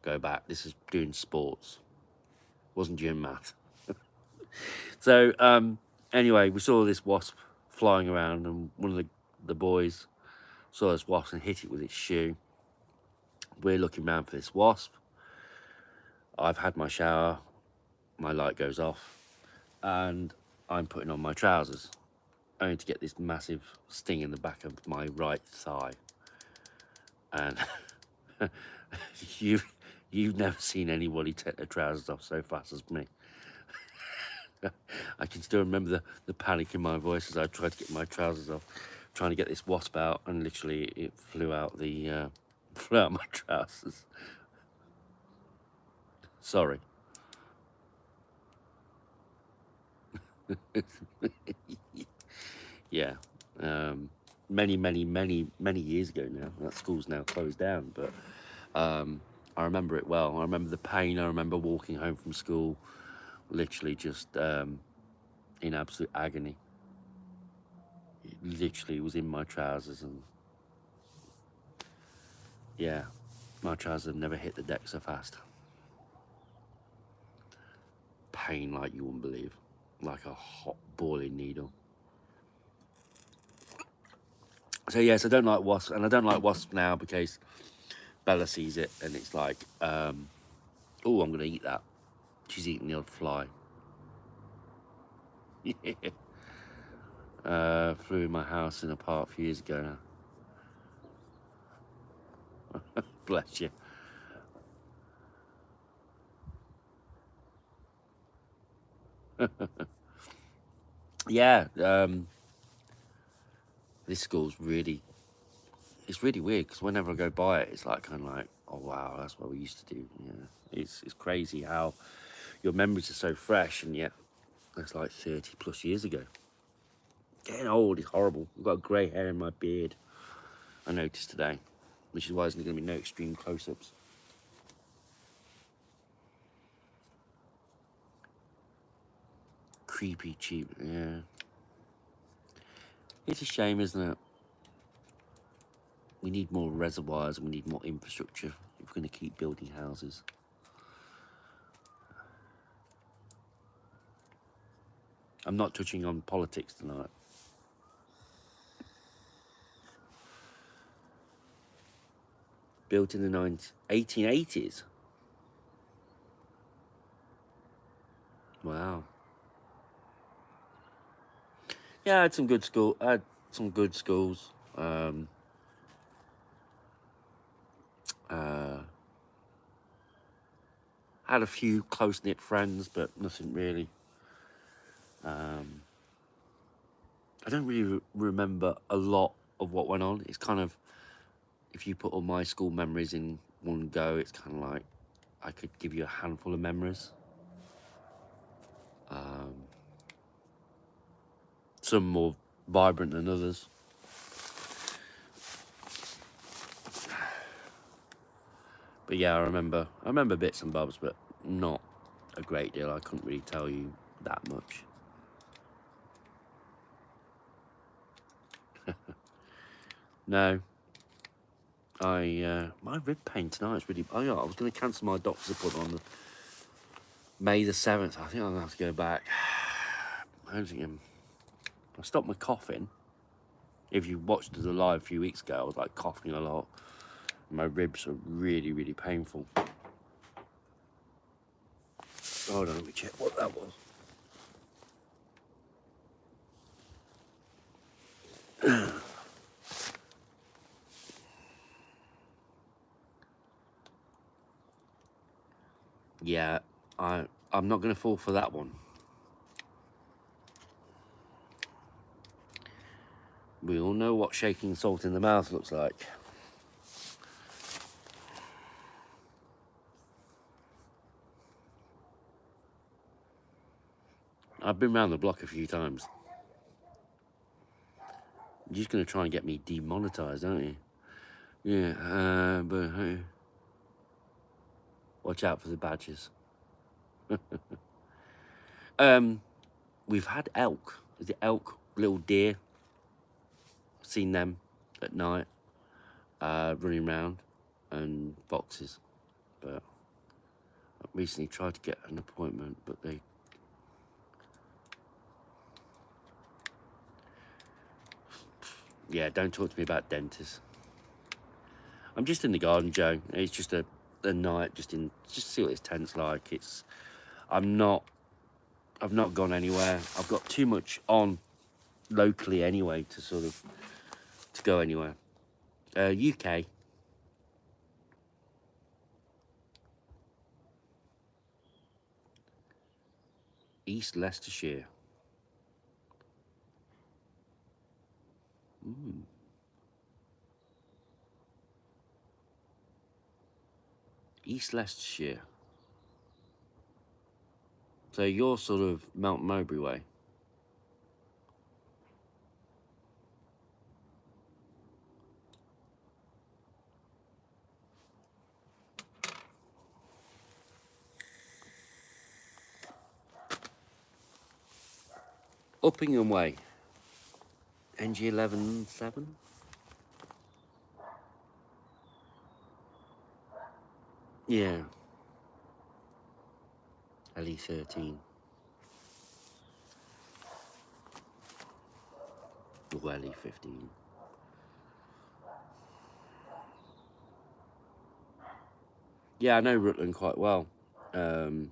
go back. This is doing sports. Wasn't doing math. So anyway, we saw this wasp flying around, and one of the boys saw this wasp and hit it with its shoe. We're looking around for this wasp. I've had my shower, my light goes off, and I'm putting on my trousers, only to get this massive sting in the back of my right thigh. And you've never seen anybody take their trousers off so fast as me. I can still remember the panic in my voice as I tried to get my trousers off, trying to get this wasp out, and literally it flew out my trousers. Sorry. Yeah. Many years ago now. That school's now closed down, but I remember it well. I remember the pain. I remember walking home from school, literally just in absolute agony. It literally was in my trousers, and yeah, my trousers have never hit the deck so fast. Pain like you wouldn't believe, like a hot boiling needle. So yes, I don't like wasps, and I don't like wasps now because Bella sees it and it's like, oh, I'm gonna eat that. She's eating the odd fly. Flew in my house in a park a few years ago now. Bless you. Yeah, this school's it's really weird because whenever I go by it, it's like kind of like, oh wow, that's what we used to do. Yeah, it's crazy how your memories are so fresh, and yet that's like 30 plus years ago. Getting old is horrible. I've got grey hair in my beard, I noticed today, which is why there's going to be no extreme close-ups. Creepy cheap, yeah. It's a shame, isn't it? We need more reservoirs and we need more infrastructure if we're going to keep building houses. I'm not touching on politics tonight. Built in the 1880s. Wow. Yeah, I had some good schools. Had a few close-knit friends, but nothing really. I don't really remember a lot of what went on. It's kind of, if you put all my school memories in one go, it's kind of like I could give you a handful of memories. Some more vibrant than others. But yeah, I remember bits and bobs, but not a great deal. I couldn't really tell you that much. No. My rib pain tonight is really. Oh yeah, I was going to cancel my doctor's appointment on the May the 7th. I think I'm going to have to go back. I stopped my coughing. If you watched the live a few weeks ago, I was like coughing a lot. My ribs are really, really painful. Hold on, let me check what that was. Yeah, I'm not going to fall for that one. We all know what shaking salt in the mouth looks like. I've been around the block a few times. You're just going to try and get me demonetized, aren't you? Yeah, but hey, watch out for the badges. We've had elk. Is it elk little deer. Seen them at night running around, and foxes. But I recently tried to get an appointment, but yeah, don't talk to me about dentists. I'm just in the garden, Joe. It's just a night, just see what this tent's like. I've not gone anywhere. I've got too much on locally anyway to go anywhere. UK. East Leicestershire. East Leicestershire. So you're sort of Mount Mowbray way. Uppingham way. NG 11-7. Yeah. LE 13. Or LE 15. Yeah, I know Rutland quite well. There's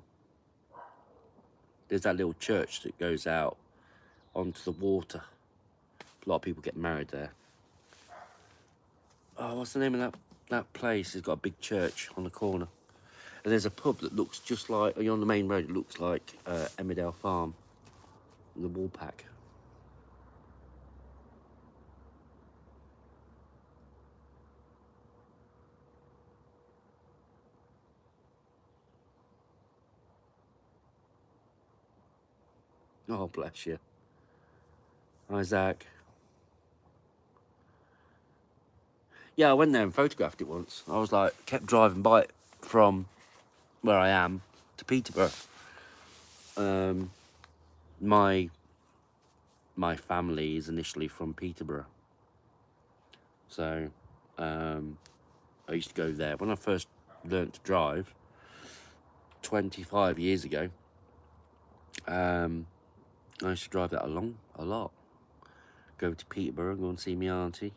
that little church that goes out onto the water. A lot of people get married there. Oh, what's the name of that place? It's got a big church on the corner. And there's a pub that looks just like, you're on the main road, it looks like Emmerdale Farm, the Woolpack. Oh, bless you. Isaac. Yeah, I went there and photographed it once. I was like, kept driving by it from where I am to Peterborough. My family is initially from Peterborough. So, I used to go there. When I first learnt to drive, 25 years ago, I used to drive that a lot. Go to Peterborough and go and see my auntie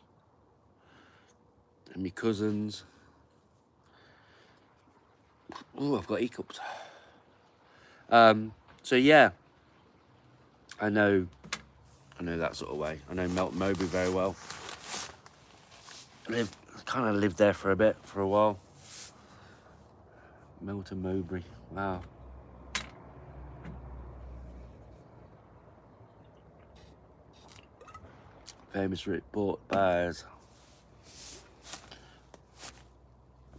and my cousins. Oh, I've got hiccups. So yeah, I know that sort of way. I know Melton Mowbray very well. Kind of lived there for a while. Melton Mowbray, wow. Famous for its pork pies.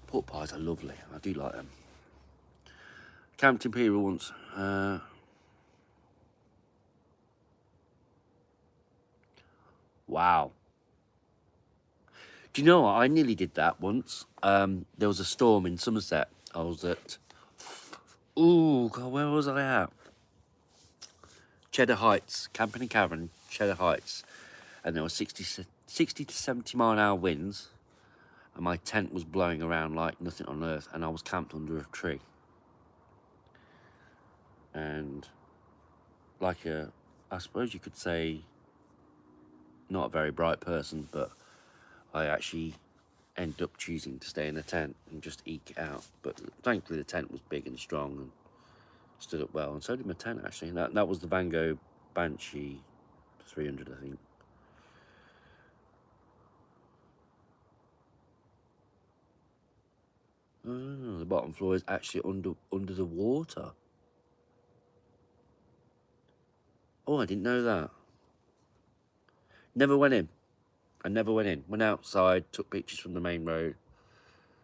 Pork pies are lovely. I do like them. Camped Imperial once. Wow. Do you know what? I nearly did that once. There was a storm in Somerset. I was at... Ooh, God, where was I at? Cheddar Heights. Camping and Cavern, Cheddar Heights. And there were 60 to 70 mile an hour winds. And my tent was blowing around like nothing on earth. And I was camped under a tree. And I suppose you could say, not a very bright person, but I actually ended up choosing to stay in a tent and just eke it out. But thankfully the tent was big and strong and stood up well. And so did my tent, actually. That was the Van Gogh Banshee 300, I think. Oh, the bottom floor is actually under the water. Oh, I didn't know that. Never went in. I never went in. Went outside, took pictures from the main road.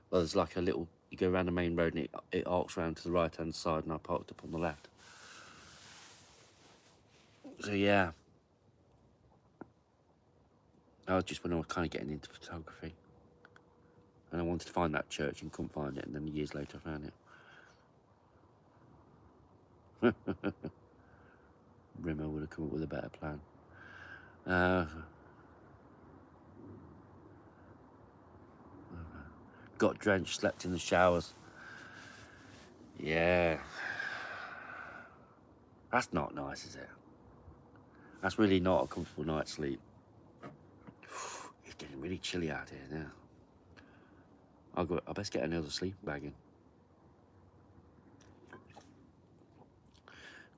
Well, there's like a little, you go around the main road and it arcs round to the right hand side, and I parked up on the left. So yeah, I was just when I was kind of getting into photography, and I wanted to find that church and couldn't find it, and then years later I found it. Rimo would have come up with a better plan. Got drenched, slept in the showers. Yeah. That's not nice, is it? That's really not a comfortable night's sleep. It's getting really chilly out here now. I best get another sleeping bag in.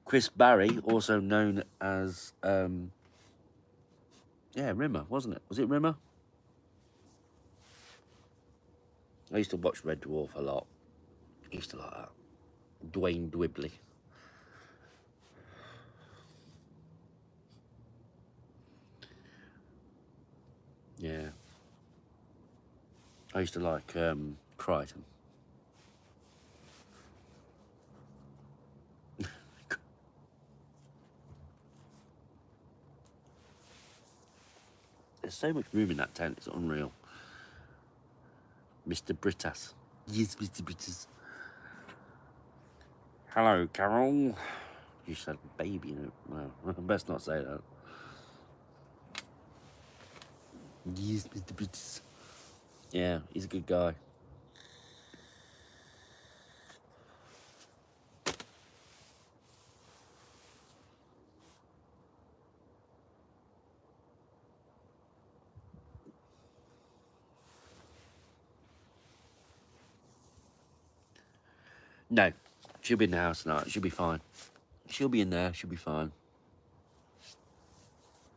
Chris Barry, also known as, Rimmer, wasn't it? Was it Rimmer? I used to watch Red Dwarf a lot. I used to like that. Dwayne Dwibley. Yeah. I used to like Crichton. There's so much room in that tent, it's unreal. Mr. Brittas. Yes, Mr. Brittas. Hello, Carol. You said baby, well, I best not say that. Yes, Mr. Brittas. Yeah, he's a good guy. No, she'll be in the house tonight. She'll be fine. She'll be in there. She'll be fine.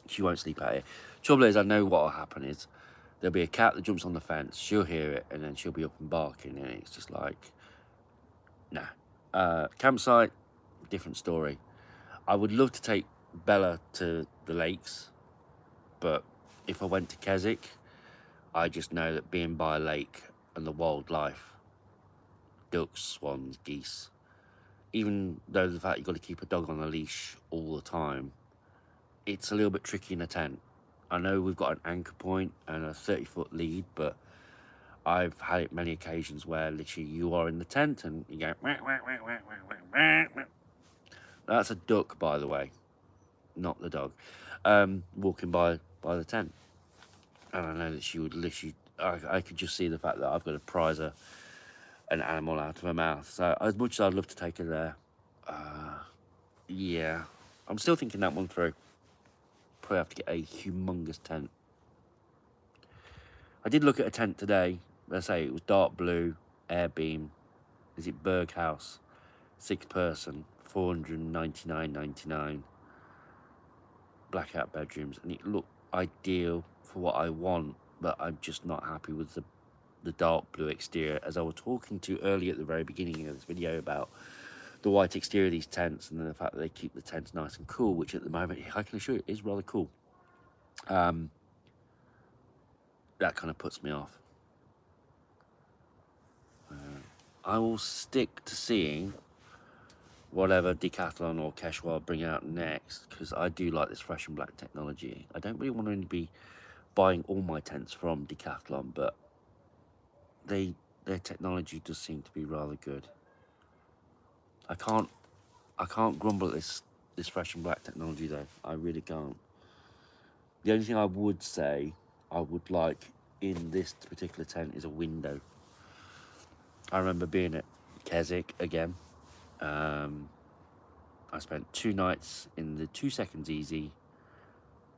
She won't sleep out here. Trouble is, I know what will happen is there'll be a cat that jumps on the fence. She'll hear it, and then she'll be up and barking, and it's just like, nah. Campsite, different story. I would love to take Bella to the lakes, but if I went to Keswick, I just know that being by a lake and the wildlife, ducks, swans, geese, even though the fact you've got to keep a dog on a leash all the time, it's a little bit tricky in a tent. I know we've got an anchor point and a 30-foot lead, but I've had it many occasions where literally you are in the tent and you go, wah, wah, wah, wah, wah, wah, wah. That's a duck, by the way, not the dog, walking by the tent. And I know that she would literally, I could just see the fact that I've got to prize an animal out of her mouth. So as much as I'd love to take her there, yeah, I'm still thinking that one through. Probably have to get a humongous tent. I did look at a tent today. Let's say it was dark blue, air beam. Is it Berg House? 6 person, $499.99. Blackout bedrooms, and it looked ideal for what I want, but I'm just not happy with the dark blue exterior. As I was talking to earlier at the very beginning of this video about the white exterior of these tents and the fact that they keep the tents nice and cool, which at the moment I can assure you is rather cool. That kind of puts me off. I will stick to seeing whatever Decathlon or Quechua bring out next, because I do like this fresh and black technology. I don't really want to be buying all my tents from Decathlon, but their technology does seem to be rather good. I can't grumble at this fresh and black technology though. I really can't. The only thing I would say I would like in this particular tent is a window. I remember being at Keswick again. I spent 2 nights in the 2 seconds easy,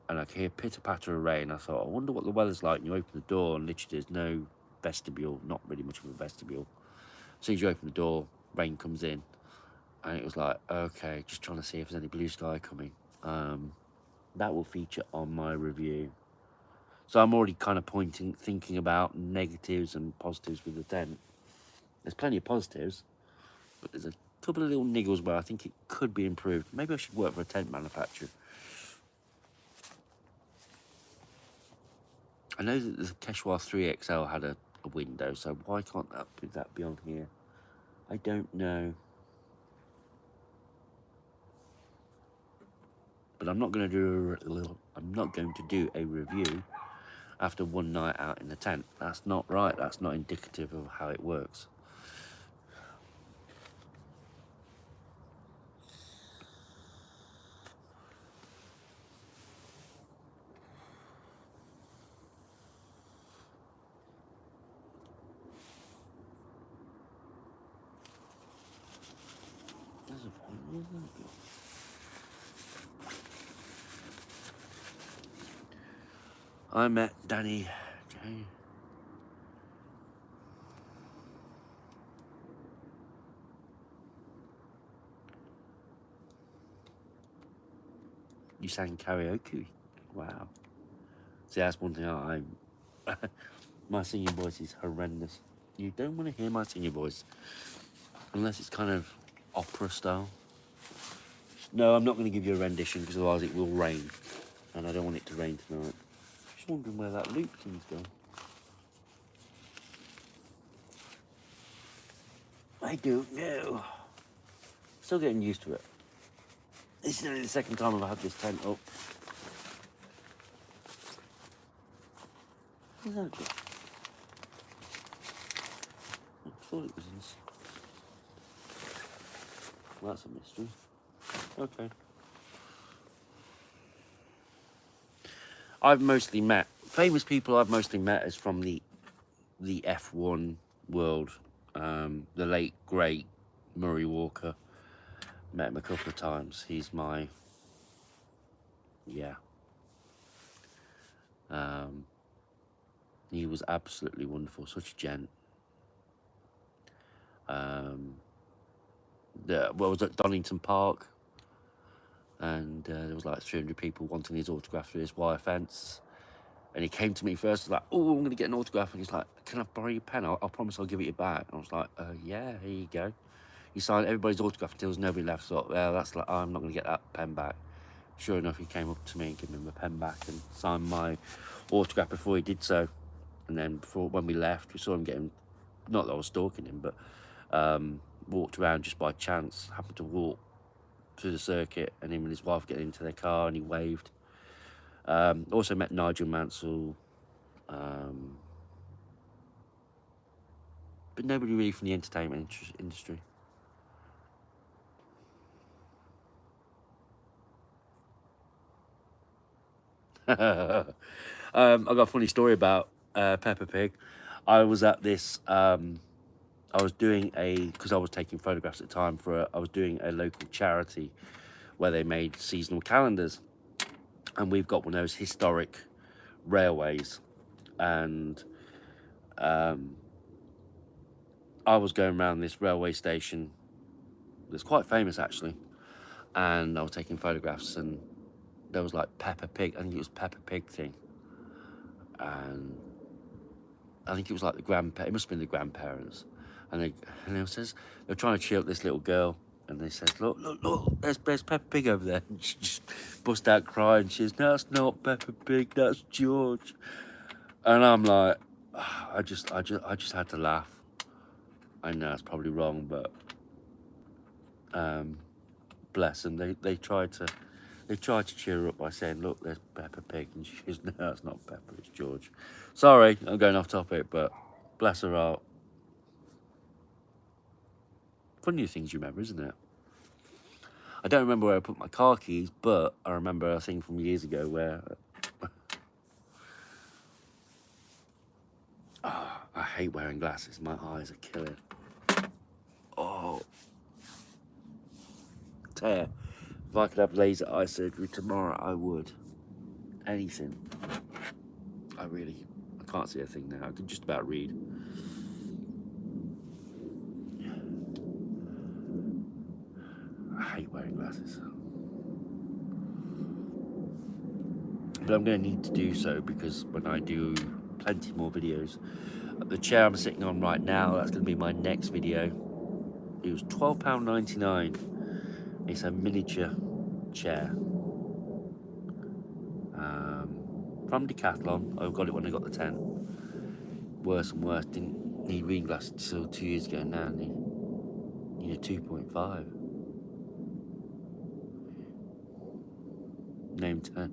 and I could hear pitter patter of rain. I thought, I wonder what the weather's like. And you open the door, and literally there's no vestibule, not really much of a vestibule. As soon as you open the door, rain comes in, and it was like, okay, just trying to see if there's any blue sky coming. That will feature on my review. So I'm already kind of thinking about negatives and positives with the tent. There's plenty of positives, but there's a couple of little niggles where I think it could be improved. Maybe I should work for a tent manufacturer. I know that the Quechua 3XL had a window, so why can't that be on here? I don't know. But I'm not going to do a review after one night out in the tent. That's not right. That's not indicative of how it works. Where's that go? I met Danny J. You sang karaoke? Wow. See, that's one thing I'm... my singing voice is horrendous. You don't want to hear my singing voice unless it's kind of opera style. No, I'm not going to give you a rendition because otherwise it will rain. And I don't want it to rain tonight. Just wondering where that loop thing's gone. I don't know. Still getting used to it. This is only the second time I've had this tent up. Where's that gone? I thought it was this. Well, that's a mystery. Okay. I've mostly met famous people. I've mostly met is from the F1 world. The late great Murray Walker. Met him a couple of times. He's my he was absolutely wonderful. Such a gent. Was at Donington Park, and there was like 300 people wanting his autograph through his wire fence. And he came to me first, like, "Oh, I'm going to get an autograph." And he's like, "Can I borrow your pen? I promise I'll give it you back." And I was like, "Yeah, here you go." He signed everybody's autograph until there was nobody left. So, well, that's like, I'm not going to get that pen back. Sure enough, he came up to me and gave me my pen back and signed my autograph before he did so. And then when we left, we saw him getting, not that I was stalking him, but walked around just by chance, happened to walk through the circuit, and him and his wife getting into their car, and he waved. Also met Nigel Mansell, but nobody really from the entertainment industry. I got a funny story about Peppa Pig. I was at this. I was doing because I was taking photographs at the time I was doing a local charity where they made seasonal calendars, and we've got one of those historic railways, and I was going around this railway station that's quite famous actually, and I was taking photographs, and there was like Peppa Pig. I think it was Peppa Pig thing, and I think it was like it must have been the grandparents, and they says they're trying to cheer up this little girl, and they says, look, there's Peppa Pig over there. And she just bust out crying. She says, "No, that's not Peppa Pig, that's George." And I'm like, I just had to laugh. I know it's probably wrong, but bless them. They tried to cheer her up by saying, "Look, there's Peppa Pig," and she goes, "No, it's not Peppa, it's George." Sorry, I'm going off topic, but bless her heart. Funny things you remember, isn't it? I don't remember where I put my car keys, but I remember a thing from years ago where I hate wearing glasses. My eyes are killing. Oh, tear. If I could have laser eye surgery tomorrow, I would. Anything. I can't see a thing now. I can just about read. I hate wearing glasses. But I'm going to need to do so because when I do plenty more videos, the chair I'm sitting on right now, that's going to be my next video. It was £12.99. It's a miniature chair from Decathlon. I got it when I got the tent. Worse and worse. Didn't need reading glasses until 2 years ago. Now need a 2.5. Name 10.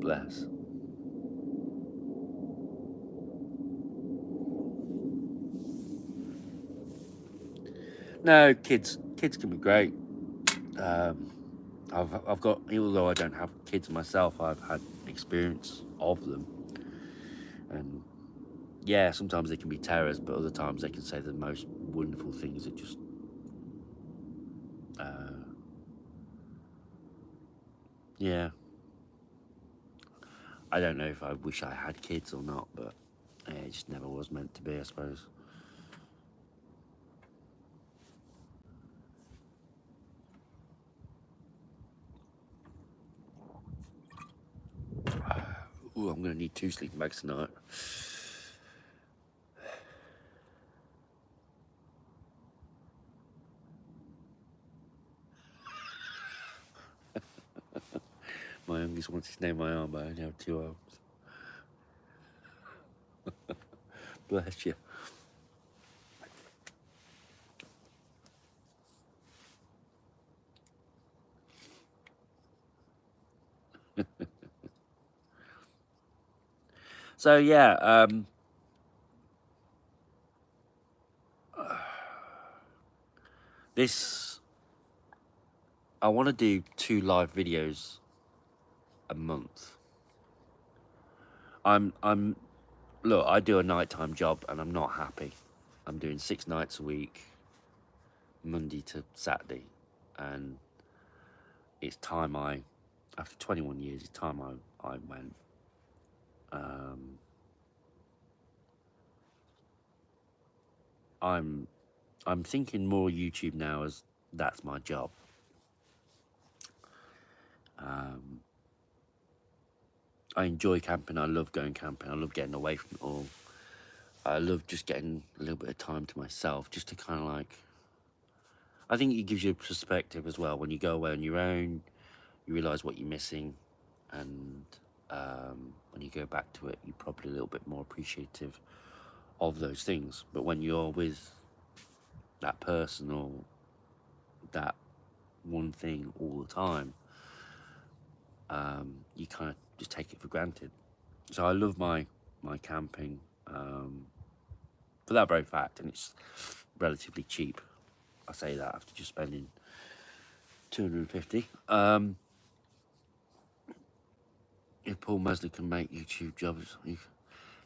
Bless. No, kids can be great. I've got, although I don't have kids myself, I've had experience of them, and yeah, sometimes they can be terrors, but other times they can say the most wonderful things that just Yeah, I don't know if I wish I had kids or not, but it just never was meant to be, I suppose. Ooh, I'm gonna need 2 sleeping bags tonight. My youngest wants his name my arm, but I only have 2 arms. Bless you. So yeah, this I want to do 2 live videos a month. I'm look, I do a nighttime job and I'm not happy. I'm doing 6 nights a week, Monday to Saturday, and it's time after 21 years, it's time I went. Um, I'm I'm thinking more YouTube now as that's my job. Um, I enjoy camping. I love going camping. I love getting away from it all. I love just getting a little bit of time to myself, just to kind of like. I think it gives you a perspective as well when you go away on your own. You realise what you're missing, and when you go back to it, you're probably a little bit more appreciative of those things. But when you're with that person or that one thing all the time, you kind of just take it for granted. So I love my camping for that very fact, and it's relatively cheap. I say that after just spending 250. If Paul Mesner can make YouTube jobs,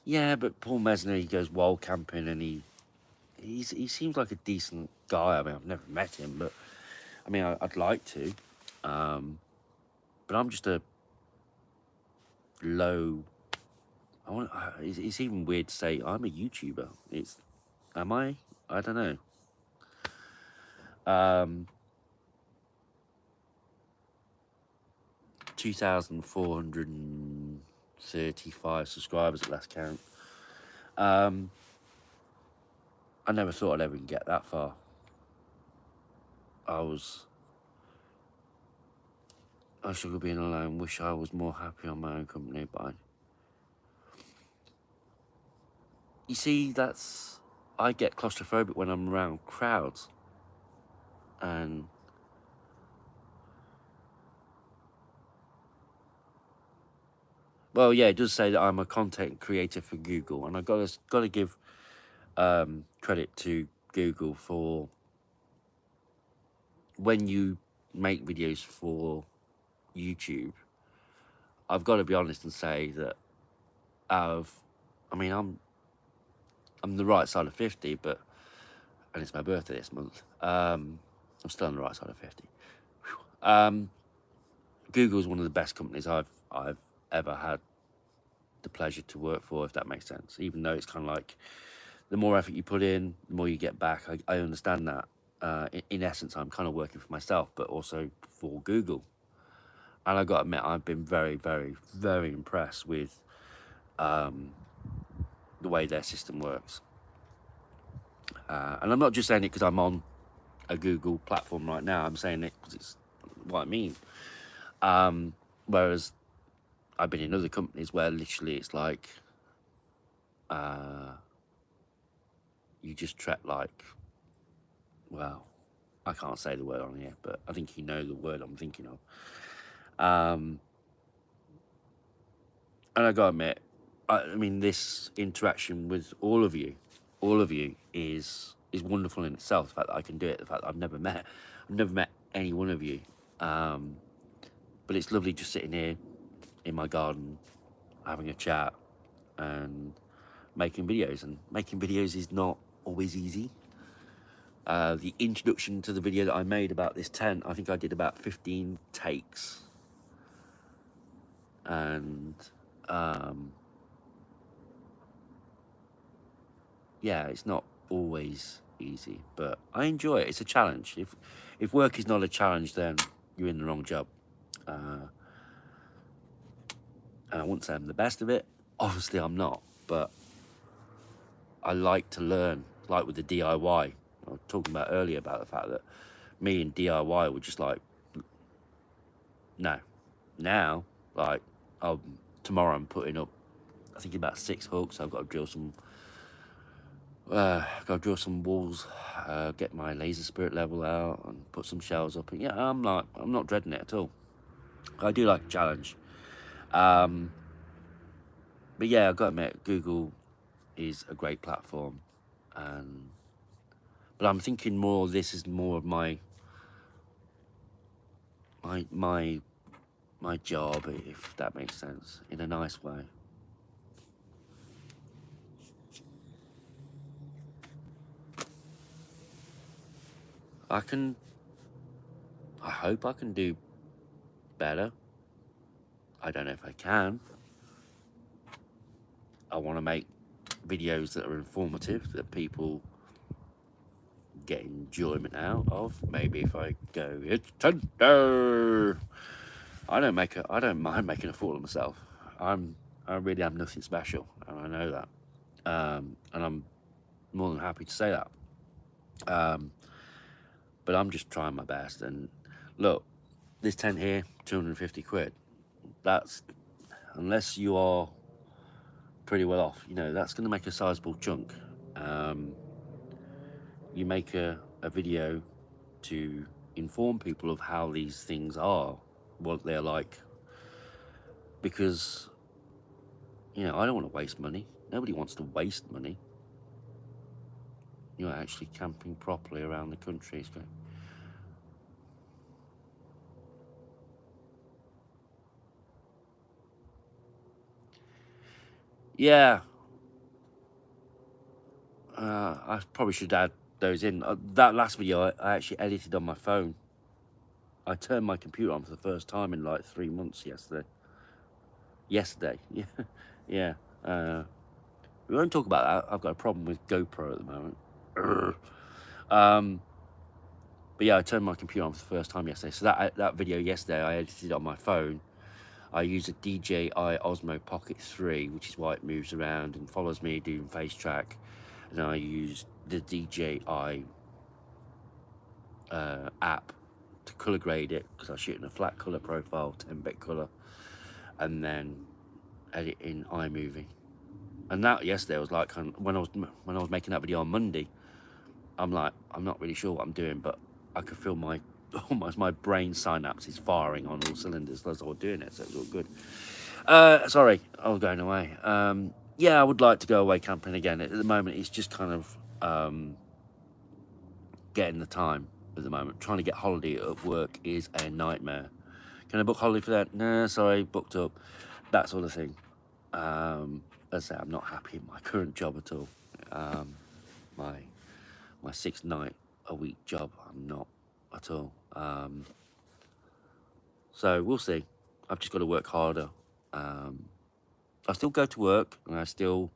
yeah, but Paul Mesner, he goes wild camping and he seems like a decent guy. I mean, I've never met him, but I mean, I'd like to. But I'm just a low. It's even weird to say I'm a YouTuber. Am I? I don't know. 2,435 subscribers at last count. I never thought I'd ever get that far. I struggle being alone. Wish I was more happy on my own company, but you see, I get claustrophobic when I'm around crowds, and well, yeah, it does say that I'm a content creator for Google, and I gotta give credit to Google for when you make videos for YouTube. I've got to be honest and say that I mean, I'm the right side of 50, and it's my birthday this month. I'm still on the right side of 50. Google's one of the best companies I've ever had the pleasure to work for, if that makes sense. Even though it's kind of like the more effort you put in, the more you get back. I understand that. In essence, I'm kind of working for myself, but also for Google. And I got to admit, I've been very, very, very impressed with the way their system works. And I'm not just saying it because I'm on a Google platform right now. I'm saying it because it's what I mean. Whereas I've been in other companies where literally it's like you just treat like, well, I can't say the word on here, but I think you know the word I'm thinking of. And I gotta admit, I mean, this interaction with all of you is wonderful in itself. The fact that I can do it, the fact that I've never met any one of you. But it's lovely just sitting here in my garden, having a chat, and making videos. And making videos is not always easy. The introduction to the video that I made about this tent, I think I did about 15 takes. And yeah, it's not always easy, but I enjoy it. It's a challenge. If work is not a challenge, then you're in the wrong job. And I wouldn't say I'm the best of it. Obviously, I'm not, but I like to learn, like with the DIY. I was talking about earlier about the fact that me and DIY were just like, no. Now, like, tomorrow I'm putting up, I think about 6 hooks. I've got to drill some walls, get my laser spirit level out, and put some shells up. And yeah, I'm not dreading it at all. I do like a challenge. But yeah, I've got to admit, Google is a great platform, but I'm thinking more. This is more of my job, if that makes sense, in a nice way. I hope I can do better. I don't know if I can. I want to make videos that are informative, that people get enjoyment out of. Maybe if I go, it's tender, I don't mind making a fool of myself. I really am nothing special, and I know that. And I'm more than happy to say that. But I'm just trying my best. And look, this tent here, 250 quid. That's, unless you are pretty well off, you know, that's going to make a sizable chunk. You make a video to inform people of how these things are, what they're like, because, you know, I don't want to waste money. Nobody wants to waste money. You're actually camping properly around the country. It's great. Yeah, I probably should add those in. That last video I actually edited on my phone. I turned my computer on for the first time in like 3 months yesterday. Yeah, yeah. We won't talk about that. I've got a problem with GoPro at the moment. But yeah, I turned my computer on for the first time yesterday. So that video yesterday, I edited on my phone. I use a DJI Osmo Pocket 3, which is why it moves around and follows me doing face track. And I use the DJI app to color grade it, because I shoot in a flat color profile, 10-bit color, and then edit in iMovie. And that yesterday was like, when I was making that video on Monday, I'm like, I'm not really sure what I'm doing, but I could feel almost my brain synapses firing on all cylinders as I was doing it, so it was all good. Sorry, I was going away. Yeah, I would like to go away camping again. At the moment, it's just kind of getting the time at the moment. Trying to get holiday at work is a nightmare. Can I book holiday for that? No, sorry, booked up. That sort of thing. As I say, I'm not happy in my current job at all. My 6-night-a-week job, I'm not at all. So we'll see. I've just got to work harder. I still go to work and I still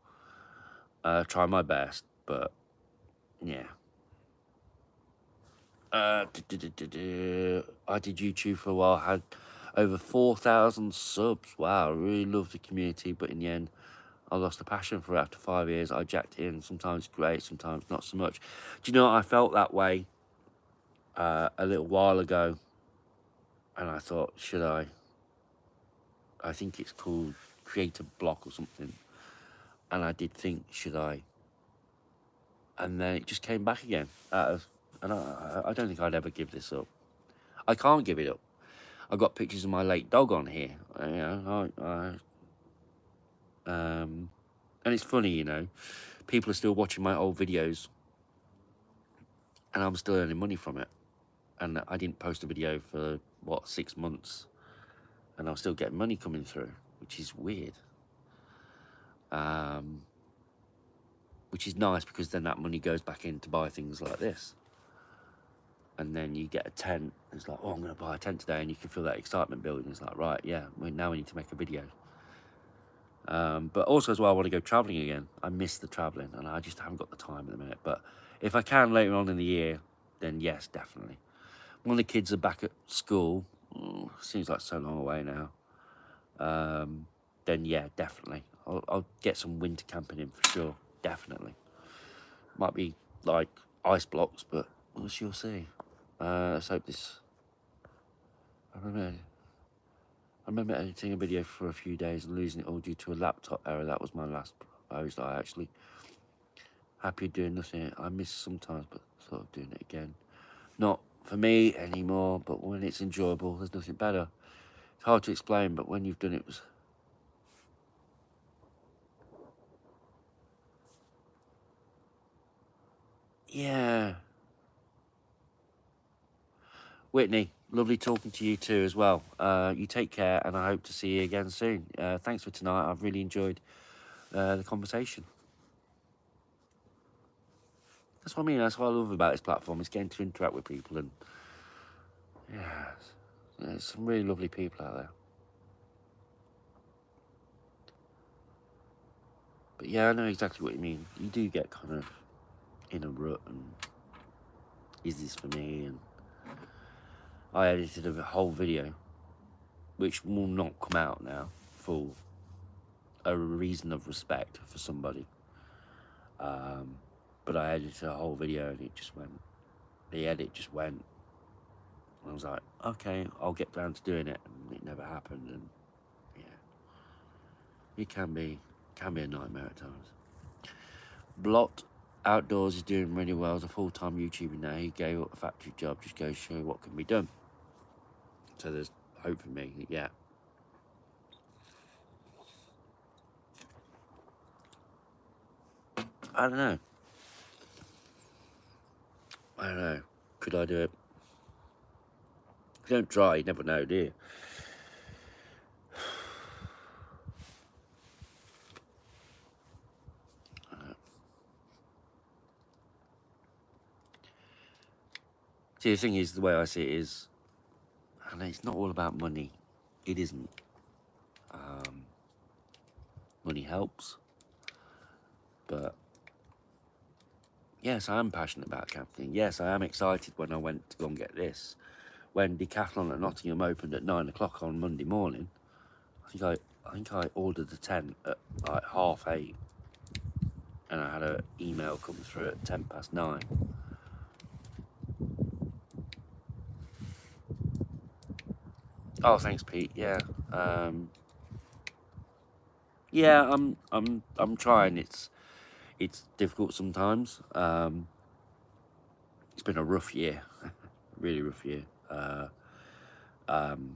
try my best, but yeah. I did YouTube for a while, had over 4,000 subs. Wow, I really love the community, but in the end, I lost the passion for it after 5 years. I jacked in, sometimes great, sometimes not so much. Do you know what? I felt that way a little while ago, and I thought, should I? I think it's called creative block or something. And I did think, should I? And then it just came back again. And I don't think I'd ever give this up. I can't give it up. I've got pictures of my late dog on here. You know, and it's funny, you know, people are still watching my old videos, and I'm still earning money from it. And I didn't post a video for, what, 6 months, and I'm still getting money coming through, which is weird. Which is nice, because then that money goes back in to buy things like this. and then you get a tent. It's like, oh, I'm going to buy a tent today, and you can feel that excitement building. It's like, right, yeah, now we need to make a video. But also as well, I want to go traveling again. I miss the traveling, and I just haven't got the time at the minute. But if I can later on in the year, then yes, definitely. When the kids are back at school, seems like so long away now, then yeah, definitely. I'll get some winter camping in for sure, definitely. Might be like ice blocks, but we'll see. Let's hope this... I remember editing a video for a few days and losing it all due to a laptop error. That was my last post. I actually happy doing nothing. I miss sometimes, but thought of doing it again. Not for me anymore, but when it's enjoyable, there's nothing better. It's hard to explain, but when you've done it, was... Yeah. Whitney, lovely talking to you too as well. You take care, and I hope to see you again soon. Thanks for tonight. I've really enjoyed the conversation. That's what I mean. That's what I love about this platform. It's getting to interact with people, and yeah, there's some really lovely people out there. But yeah, I know exactly what you mean. You do get kind of in a rut, and is this for me? And I edited a whole video, which will not come out now, for a reason of respect for somebody. But I edited a whole video, and it just went. The edit just went. And I was like, okay, I'll get down to doing it, and it never happened. And yeah, it can be a nightmare at times. Blot Outdoors is doing really well as a full-time YouTuber now. He gave up a factory job, just goes to show what can be done. So there's hope for me, yeah. I don't know. Could I do it? If you don't try, you never know, do you? See, the thing is, the way I see it is, and it's not all about money. It isn't. Money helps, but yes, I am passionate about camping. Yes, I am excited when I went to go and get this. When Decathlon at Nottingham opened at 9 o'clock on Monday morning, I think I ordered the tent at like 8:30, and I had an email come through at 9:10. Oh, thanks, Pete. Yeah, yeah. I'm trying. It's difficult sometimes. It's been a rough year, really rough year. But I'm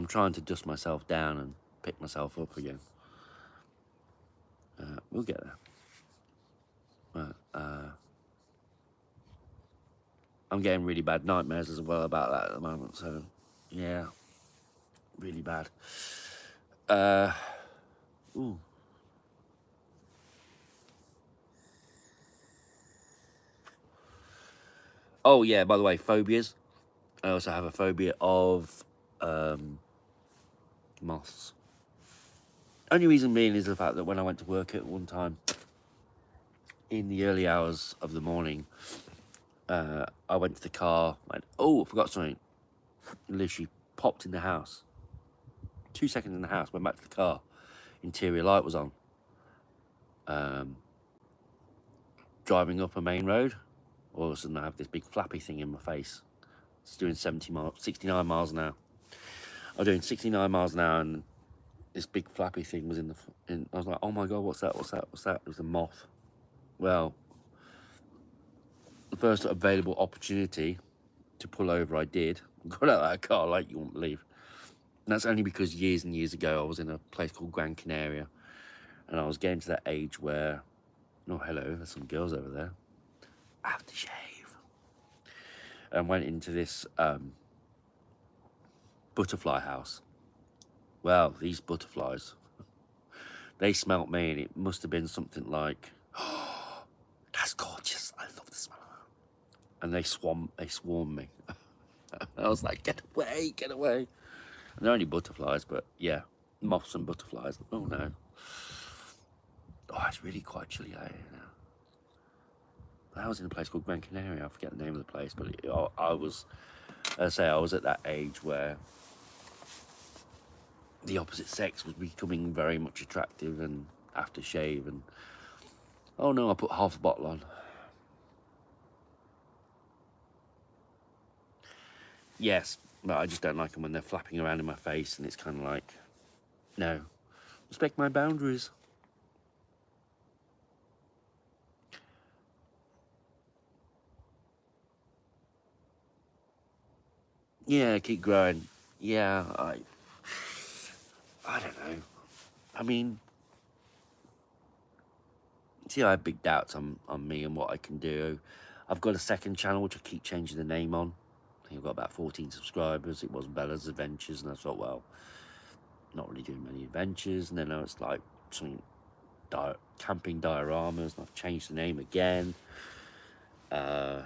trying to dust myself down and pick myself up again. We'll get there. I'm getting really bad nightmares as well about that at the moment. So, yeah, really bad. Ooh. Oh yeah. By the way, phobias. I also have a phobia of moths. Only reason being is the fact that when I went to work at one time, in the early hours of the morning, I went to the car, went, oh, I forgot something. Literally popped in the house. 2 seconds in the house, went back to the car. Interior light was on. Driving up a main road, all of a sudden I have this big flappy thing in my face. It's doing 69 miles an hour. I was doing 69 miles an hour, and this big flappy thing was in I was like, oh my God, what's that? It was a moth. Well, the first available opportunity to pull over, I did. Got out of that car like you won't believe. And that's only because years and years ago, I was in a place called Gran Canaria, and I was getting to that age where, oh, hello, there's some girls over there. Aftershave. And went into this butterfly house. Well, these butterflies, they smelt me, and it must have been something like, oh, that's gorgeous. I love the smell of that. and they swarmed me. I was like, get away, get away. And they're only butterflies, but yeah, moths and butterflies. Oh no. Oh, it's really quite chilly out here now. I was in a place called Gran Canaria. I forget the name of the place, but I was, as I say, I was at that age where the opposite sex was becoming very much attractive, and aftershave, and oh no, I put half a bottle on. Yes, but I just don't like them when they're flapping around in my face, and it's kind of like, no, respect my boundaries. Yeah, keep growing. Yeah, I don't know. I mean, see, I have big doubts on me and what I can do. I've got a second channel which I keep changing the name on. I think I've got about 14 subscribers. It was Bella's Adventures, and I thought, well, not really doing many adventures. And then I was like, something camping dioramas, and I've changed the name again. I'm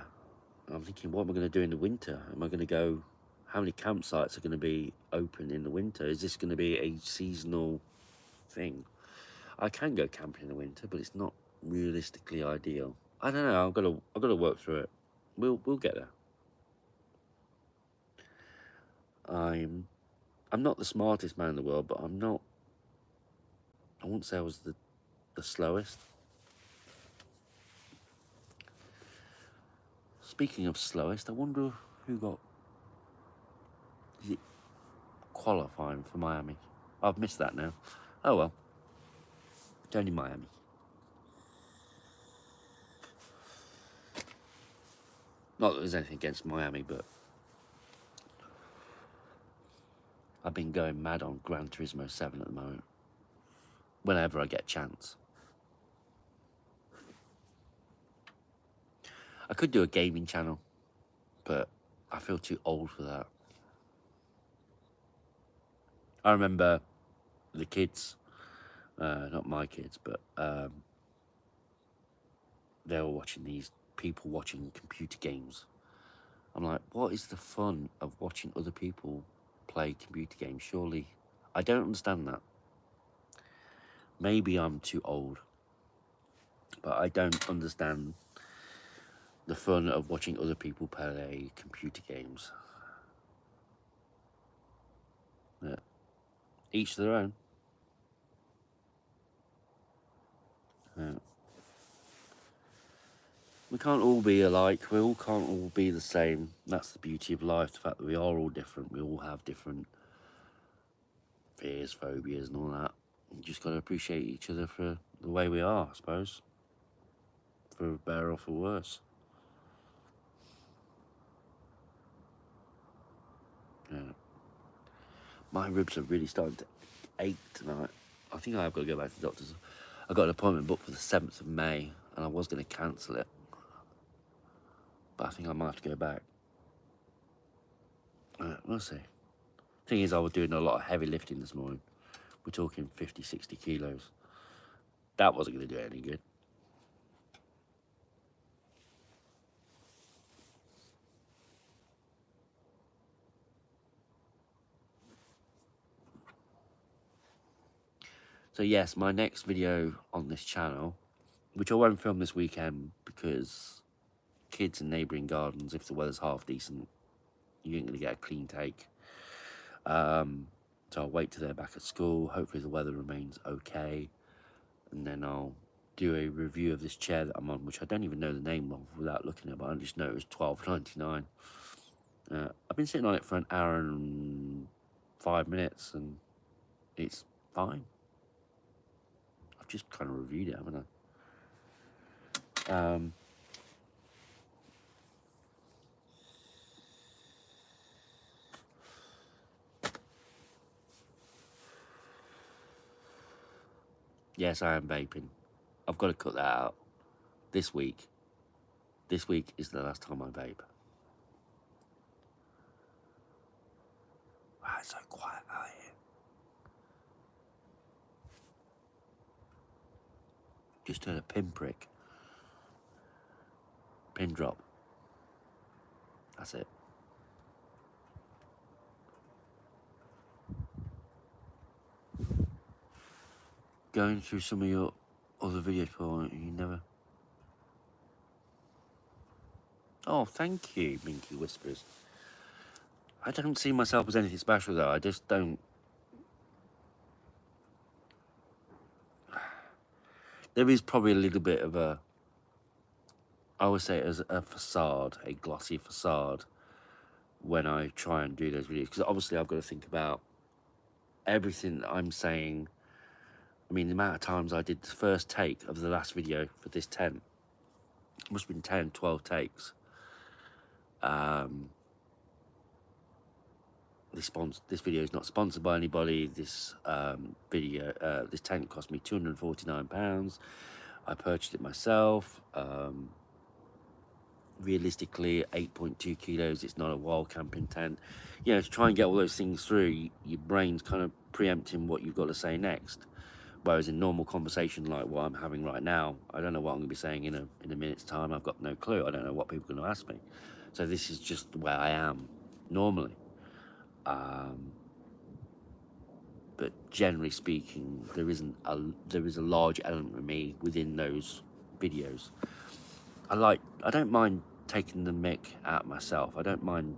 thinking, what am I going to do in the winter? Am I going to go? How many campsites are going to be open in the winter? Is this going to be a seasonal thing? I can go camping in the winter, but it's not realistically ideal. I don't know. I've got to work through it. We'll get there. I'm not the smartest man in the world, but I'm not. I wouldn't say I was the slowest. Speaking of slowest, I wonder who got. Is it qualifying for Miami? I've missed that now. Oh well. It's only Miami. Not that there's anything against Miami, but I've been going mad on Gran Turismo 7 at the moment. Whenever I get a chance. I could do a gaming channel, but I feel too old for that. I remember the kids, not my kids, but they were watching these people watching computer games. I'm like, what is the fun of watching other people play computer games? Surely, I don't understand that. Maybe I'm too old, but I don't understand the fun of watching other people play computer games. Yeah. Each to their own. Yeah. We can't all be alike. We all can't all be the same. That's the beauty of life, the fact that we are all different. We all have different fears, phobias, and all that. You just got to appreciate each other for the way we are, I suppose. For better or for worse. Yeah. My ribs are really starting to ache tonight. I think I've got to go back to the doctor's. I got an appointment booked for the 7th of May, and I was going to cancel it. But I think I might have to go back. We'll see. Thing is, I was doing a lot of heavy lifting this morning. We're talking 50, 60 kilos. That wasn't going to do any good. So yes, my next video on this channel, which I won't film this weekend because kids in neighbouring gardens, if the weather's half decent, you ain't going to get a clean take. So I'll wait till they're back at school. Hopefully the weather remains okay. And then I'll do a review of this chair that I'm on, which I don't even know the name of without looking at it, but I just know it was $12.99. I've been sitting on it for an hour and 5 minutes, and it's fine. I've just kind of reviewed it, haven't I? Yes, I am vaping. I've got to cut that out this week. This week is the last time I vape. Wow, it's so quiet out here. Just heard a pin prick. Pin drop. That's it. Going through some of your other videos, Paul, you never... Oh, thank you, Minky Whispers. I don't see myself as anything special, though. I just don't... There is probably a little bit of a... I always say it as a facade, a glossy facade, when I try and do those videos. Because obviously I've got to think about everything that I'm saying. I mean, the amount of times I did the first take of the last video for this tent, it must have been 10, 12 takes. This video is not sponsored by anybody. This this tent cost me £249. I purchased it myself. Realistically, 8.2 kilos. It's not a wild camping tent. You know, to try and get all those things through, your brain's kind of preempting what you've got to say next. Whereas in normal conversation like what I'm having right now, I don't know what I'm going to be saying in a minute's time. I've got no clue. I don't know what people are going to ask me. So this is just the way I am normally. But generally speaking, there is a large element of me within those videos. I don't mind taking the mick out myself. I don't mind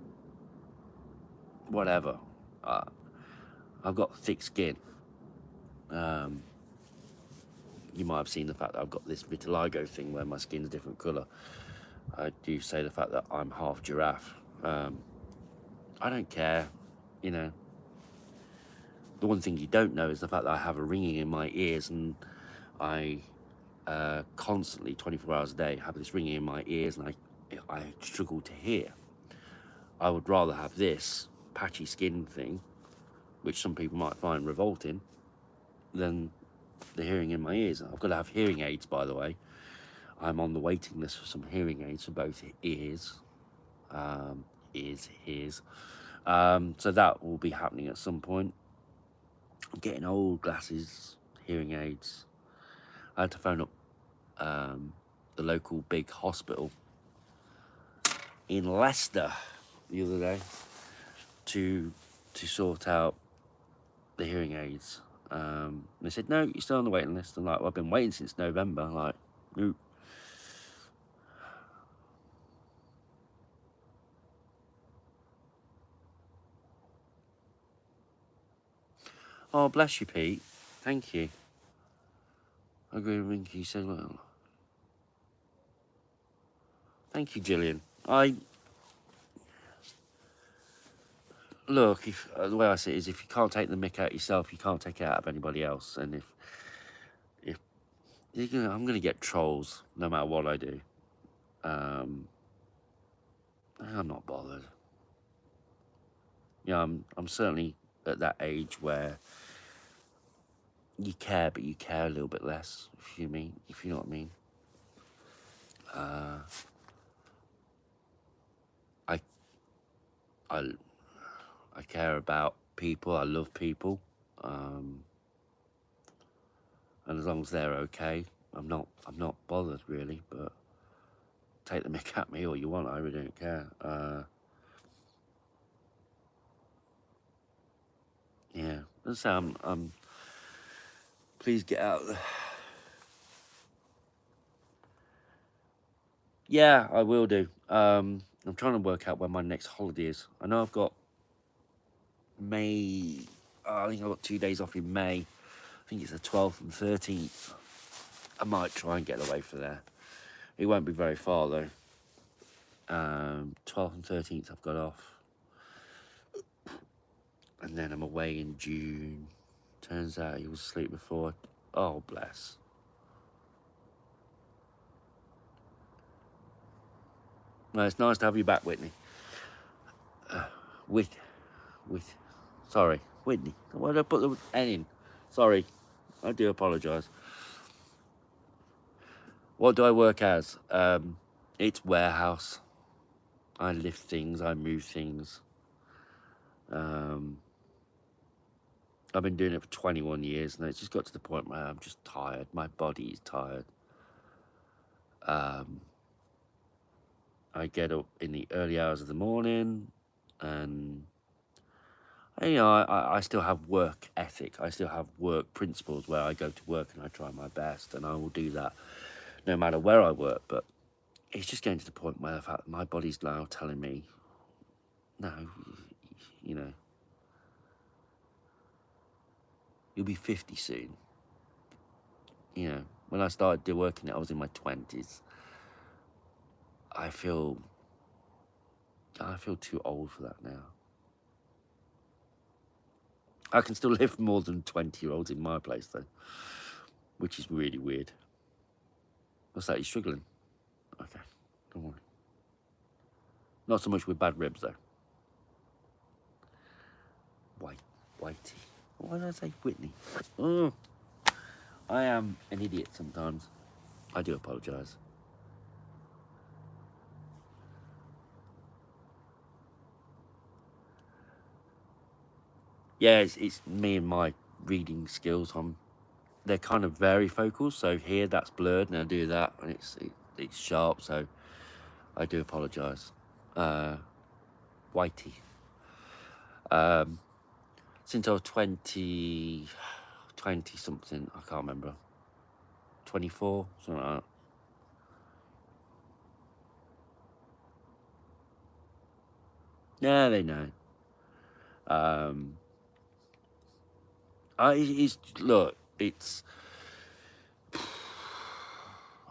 whatever. I've got thick skin. You might have seen the fact that I've got this vitiligo thing where my skin's a different colour. I do say the fact that I'm half giraffe. I don't care, you know. The one thing you don't know is the fact that I have a ringing in my ears, and I constantly, 24 hours a day, have this ringing in my ears, and I struggle to hear. I would rather have this patchy skin thing, which some people might find revolting, than the hearing in my ears. I've got to have hearing aids, by the way. I'm on the waiting list for some hearing aids for both ears. So that will be happening at some point. I'm getting old, glasses, hearing aids. I had to phone up the local big hospital in Leicester the other day to sort out the hearing aids. They said, no, you're still on the waiting list. I'm like, well, I've been waiting since November. I'm like, nope. Oh, bless you, Pete. Thank you. I agree with Rinky so well. Thank you, Gillian. Look, the way I see it is, if you can't take the mick out yourself, you can't take it out of anybody else. And if I'm going to get trolls no matter what I do. I'm not bothered. You know, I'm certainly at that age where you care, but you care a little bit less. If you know what I mean. I care about people. I love people, and as long as they're okay, I'm not bothered really. But take the mick at me all you want. I really don't care. Yeah, let's say I'm. Please get out. Yeah, I will do. I'm trying to work out when my next holiday is. I know I've got May. I think I've got 2 days off in May. I think it's the 12th and 13th. I might try and get away for there. It won't be very far though. 12th and 13th I've got off. And then I'm away in June. Turns out he was asleep before. Oh, bless. No, it's nice to have you back, Whitney. Sorry, Whitney. Why did I put the N in? Sorry, I do apologise. What do I work as? It's warehouse. I lift things, I move things. I've been doing it for 21 years, and it's just got to the point where I'm just tired. My body is tired. I get up in the early hours of the morning, and you know, I still have work ethic. I still have work principles where I go to work and I try my best, and I will do that no matter where I work. But it's just getting to the point where the fact my body's now telling me, no, you know, you'll be 50 soon. You know, when I started working, I was in my 20s. I feel too old for that now. I can still live more than 20-year-olds in my place though, which is really weird. What's that? You struggling? Okay, don't worry. Not so much with bad ribs though. Whitey. Why did I say Whitney? Oh, I am an idiot sometimes. I do apologise. Yeah, it's me and my reading skills. They're kind of varifocal. So here that's blurred, and I do that, and it's sharp. So I do apologise. Whitey. Since I was 20 something, I can't remember. 24, something like that. Yeah, they know. Look, it's.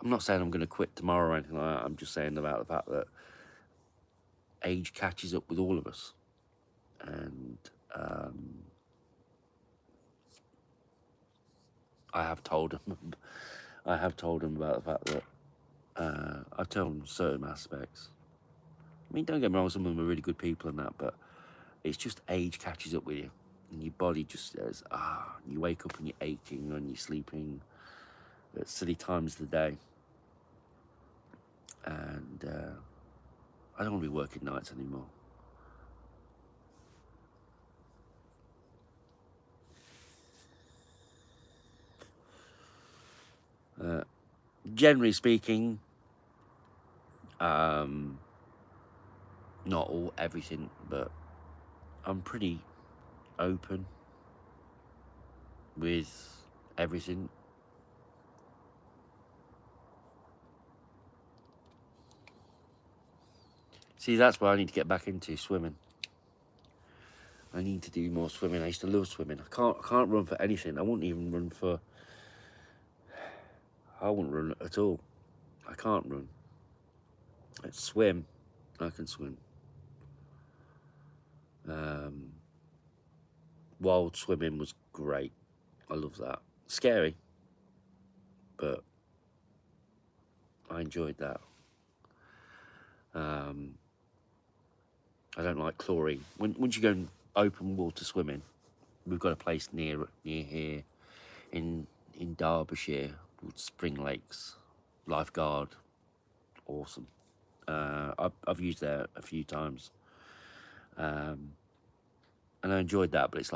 I'm not saying I'm going to quit tomorrow or anything like that. I'm just saying about the fact that age catches up with all of us, and I have told him. I have told him about the fact that I've told him certain aspects. I mean, don't get me wrong, some of them are really good people and that, but it's just age catches up with you, and your body just says, you wake up and you're aching and you're sleeping at silly times of the day, and I don't want to be working nights anymore. Generally speaking, not everything, but I'm pretty open with everything. See, that's where I need to get back into swimming. I need to do more swimming. I used to love swimming. I can't run for anything. I wouldn't even run for. I wouldn't run at all. I can't run. I swim. I can swim. Wild swimming was great. I love that. Scary, but I enjoyed that. I don't like chlorine. Once you go in open water swimming, we've got a place near here in Derbyshire called Spring Lakes. Lifeguard, awesome. I've used there a few times, and I enjoyed that. But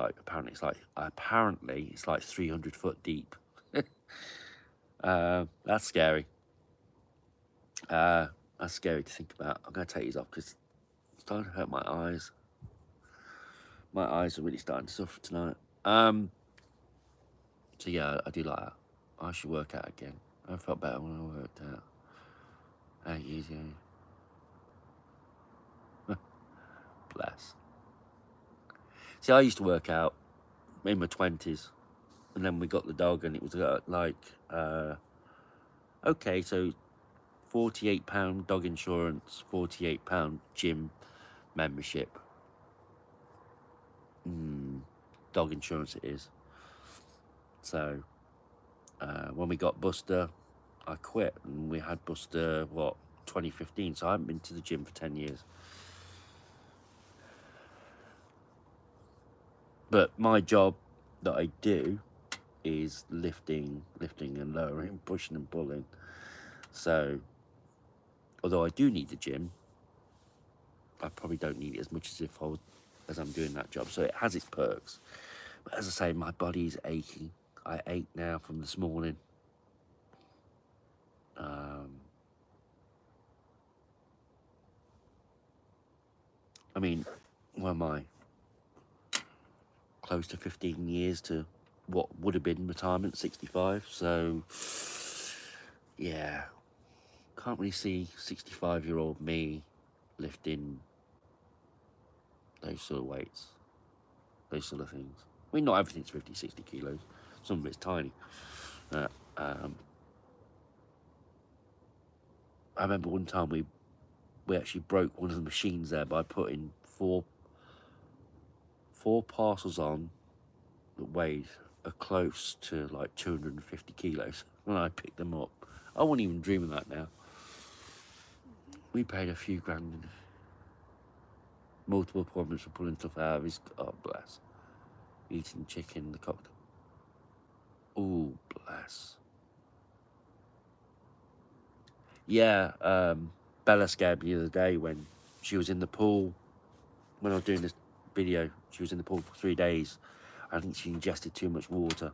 apparently it's like 300 foot deep. That's scary. That's scary to think about. I'm gonna take these off because it's starting to hurt my eyes. My eyes are really starting to suffer tonight. So yeah, I do like that. I should work out again. I felt better when I worked out. 8 years ago. Bless. See, I used to work out in my 20s, and then we got the dog, and it was okay, so £48 dog insurance, £48 gym membership. Dog insurance it is. So when we got Buster, I quit, and we had Buster 2015. So I haven't been to the gym for 10 years. But my job that I do is lifting and lowering, pushing and pulling. So although I do need the gym, I probably don't need it as much as I'm doing that job. So it has its perks. But as I say, my body's aching. I ache now from this morning. I mean, where am I? Close to 15 years to what would have been retirement, 65. So, yeah, can't really see 65-year-old me lifting those sort of weights, those sort of things. I mean, not everything's 50, 60 kilos. Some of it's tiny. Um, I remember one time we actually broke one of the machines there by putting four parcels on that weighed close to like 250 kilos. When I picked them up, I wouldn't even dream of that now. We paid a few grand, multiple appointments for pulling stuff out of his. Oh bless, eating chicken, the cocktail. Oh bless. Yeah, Bella scared me the other day when she was in the pool. When I was doing this video, she was in the pool for 3 days. I think she ingested too much water,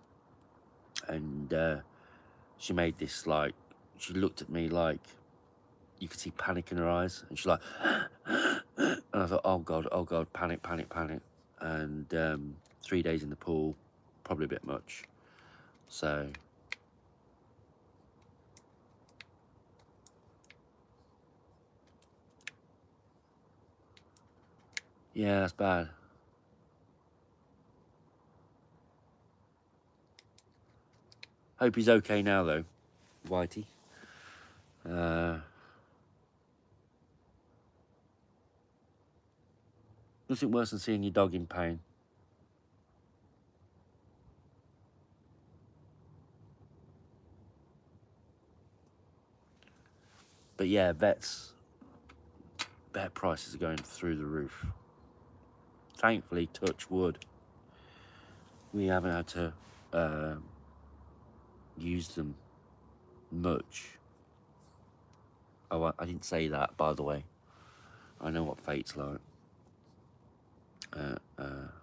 and she made this like. She looked at me like you could see panic in her eyes, and she's like, and I thought, oh god, panic, panic, panic. And 3 days in the pool, probably a bit much. So yeah, that's bad. Hope he's okay now though, Whitey. Nothing worse than seeing your dog in pain. But yeah, vet prices are going through the roof. Thankfully, touch wood, we haven't had to use them much. Oh, I didn't say that, by the way. I know what fate's like.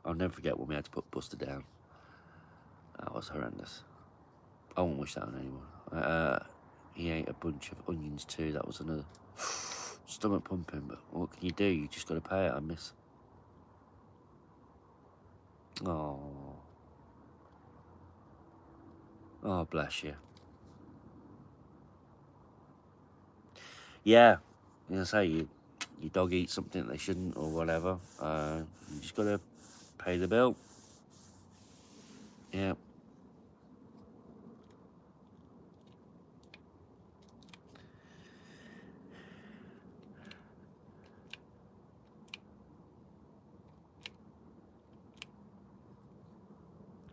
I'll never forget when we had to put Buster down. That was horrendous. I won't wish that on anyone. He ate a bunch of onions too. That was another stomach pumping. But what can you do? You just got to pay it. I miss. Oh, bless you. Yeah, you say your dog eats something they shouldn't or whatever. You just got to pay the bill. Yeah.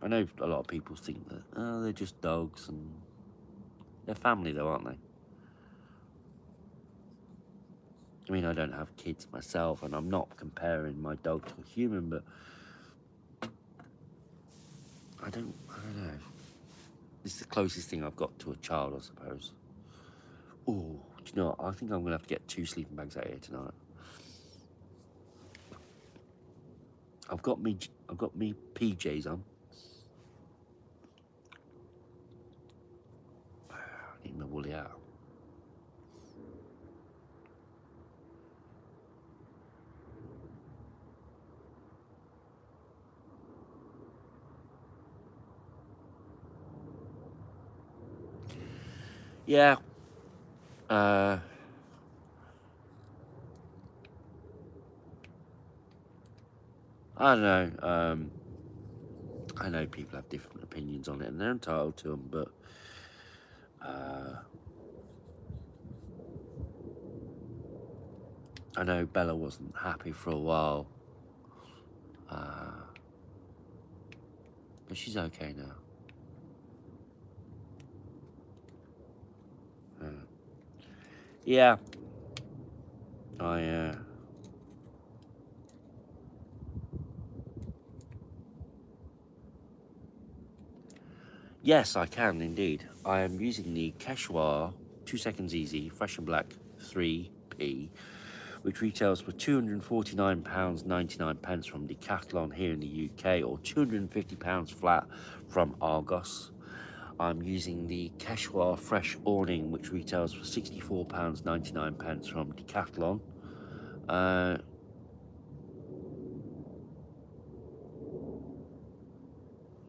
I know a lot of people think that, they're just dogs and they're family though, aren't they? I mean, I don't have kids myself and I'm not comparing my dog to a human, but I don't know. It's the closest thing I've got to a child, I suppose. Oh, do you know what? I think I'm gonna have to get 2 sleeping bags out here tonight. I've got me PJs on. I need my woolly out. Yeah. I don't know. I know people have different opinions on it, and they're entitled to them. But I know Bella wasn't happy for a while, but she's okay now. Yeah. Yes, I can indeed. I am using the Quechua 2 Seconds Easy Fresh and Black 3P, which retails for £249.99 from Decathlon here in the UK, or £250 flat from Argos. I'm using the Quechua Fresh Awning, which retails for £64.99 from Decathlon.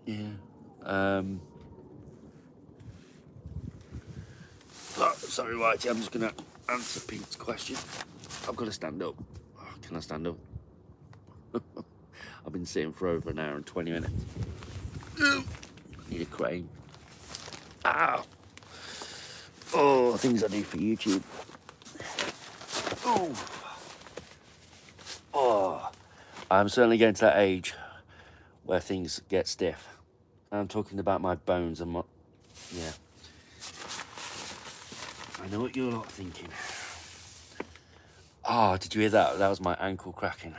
Yeah. Oh, sorry, Whitey, I'm just going to answer Pete's question. I've got to stand up. Oh, can I stand up? I've been sitting for over an hour and 20 minutes. Need a crane. Ow! Oh, things I do for YouTube. Oh. Oh. I'm certainly getting to that age where things get stiff. I'm talking about my bones and what... Yeah. I know what you're not thinking. Oh, did you hear that? That was my ankle cracking.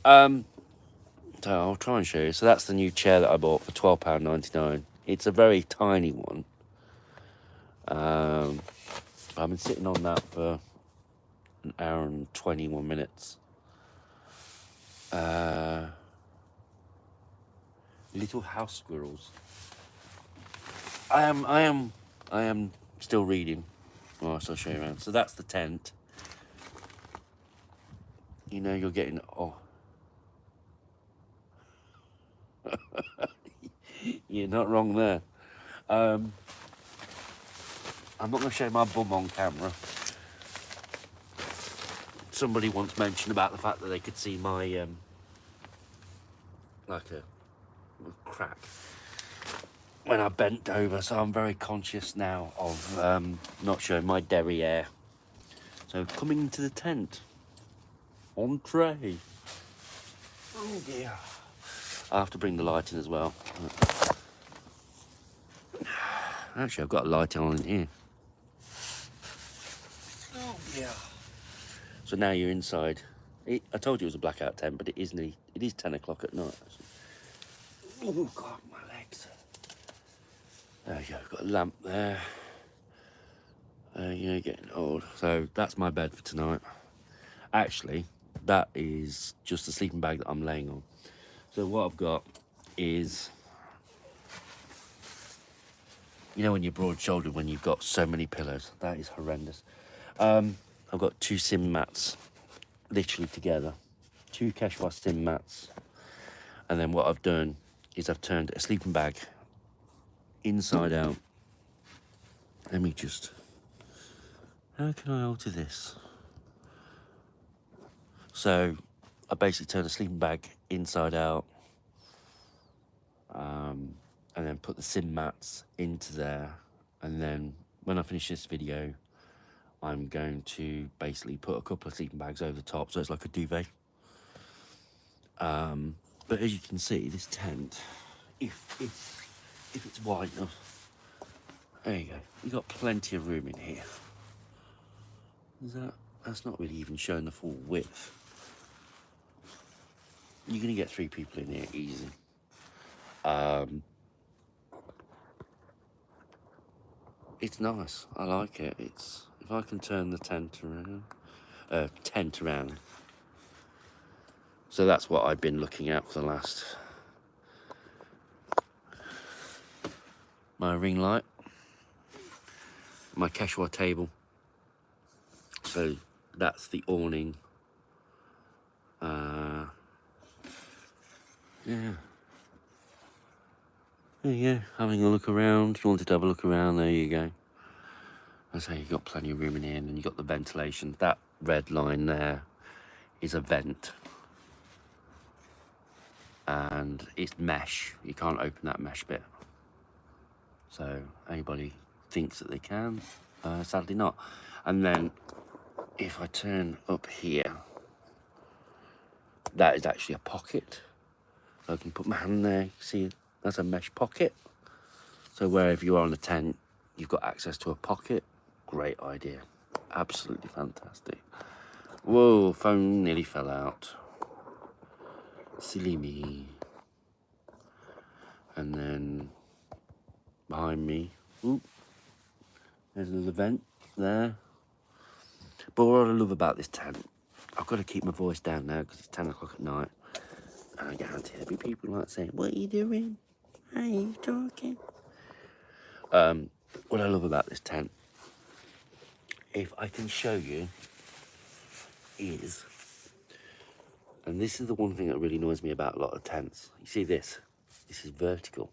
So I'll try and show you. So that's the new chair that I bought for £12.99. It's a very tiny one. I've been sitting on that for an hour and 21 minutes. Little house squirrels. I am still reading. Oh, so I'll show you around. So that's the tent. You know you're getting... Oh. You're not wrong there. I'm not going to show my bum on camera. Somebody once mentioned about the fact that they could see my, like a crack when I bent over, so I'm very conscious now of not showing my derriere. So coming into the tent, entree. Oh dear. I have to bring the light in as well. Actually, I've got a light on in here. Oh dear. So now you're inside. I told you it was a blackout tent, but it is 10 o'clock at night. Oh God, my legs. There you go, got a lamp there. You know, getting old. So that's my bed for tonight. Actually, that is just the sleeping bag that I'm laying on. So what I've got is, you know when you're broad-shouldered, when you've got so many pillows, that is horrendous. I've got 2 sim mats, literally together. 2 Quechua sim mats. And then what I've done is I've turned a sleeping bag inside out. Let me just... How can I alter this? So I basically turned a sleeping bag inside out, and then put the sim mats into there. And then when I finish this video, I'm going to basically put a couple of sleeping bags over the top, so it's like a duvet. But as you can see, this tent, if it's wide enough, there you go. You've got plenty of room in here. That's not really even showing the full width. You're gonna get 3 people in here easy. It's nice. I like it. It's, if I can turn the tent around. So that's what I've been looking at for the last. My ring light, my Quechua table. So that's the awning. Yeah. There you go, having a look around. If you wanted to have a look around, there you go. I say you've got plenty of room in here, and you've got the ventilation. That red line there is a vent. And it's mesh. You can't open that mesh bit. So anybody thinks that they can, sadly not. And then if I turn up here, that is actually a pocket. So I can put my hand there, see, that's a mesh pocket. So wherever you are on the tent, you've got access to a pocket. Great idea, absolutely fantastic. Whoa, phone nearly fell out. Silly me. And then behind me, oop, there's another vent there. But what I love about this tent, I've got to keep my voice down now because it's 10 o'clock at night. And I guarantee there'll be people like saying, what are you doing? Are you talking? What I love about this tent, if I can show you, is, and this is the one thing that really annoys me about a lot of tents. You see this This is vertical.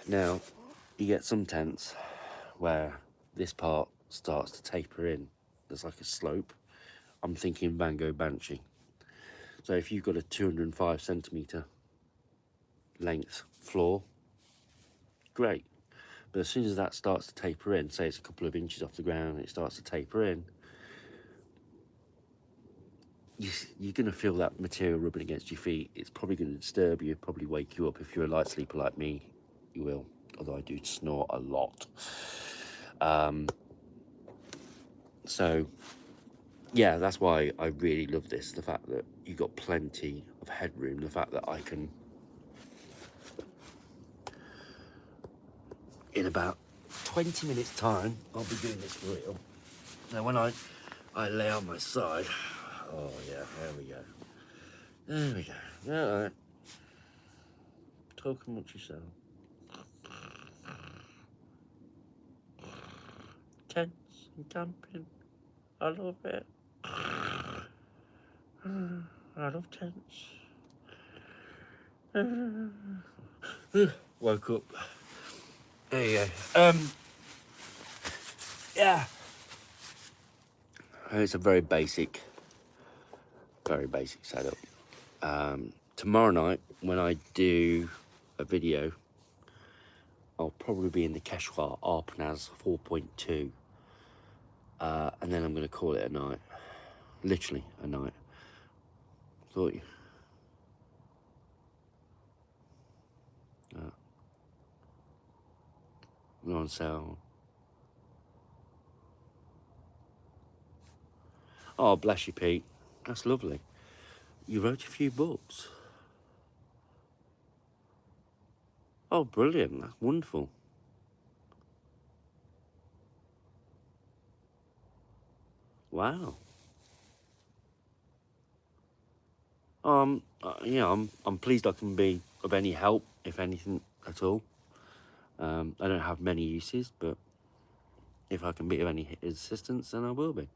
Now, you get some tents where this part starts to taper in. There's like a slope. I'm thinking Van Gogh Banshee. So if you've got a 205 centimetre length floor, great. But as soon as that starts to taper in, say it's a couple of inches off the ground, it starts to taper in, you're going to feel that material rubbing against your feet. It's probably going to disturb you, probably wake you up. If you're a light sleeper like me, you will, although I do snore a lot. So yeah, that's why I really love this, the fact that you've got plenty of headroom, the fact that I can, in about 20 minutes time, I'll be doing this for real. Now when I lay on my side, oh yeah, there we go. There we go. All right. Talk amongst yourself. Tents and camping. I love it. I love tents. Woke up. There you go. Yeah. It's a very basic setup. Tomorrow night, when I do a video, I'll probably be in the Quechua Arpanaz 4.2. And then I'm going to call it a night. Literally a night. Thought you. We're on sale. Oh, bless you, Pete. That's lovely. You wrote a few books. Oh, brilliant. That's wonderful. Wow. Yeah, I'm pleased I can be of any help, if anything at all. I don't have many uses, but if I can be of any assistance, then I will be.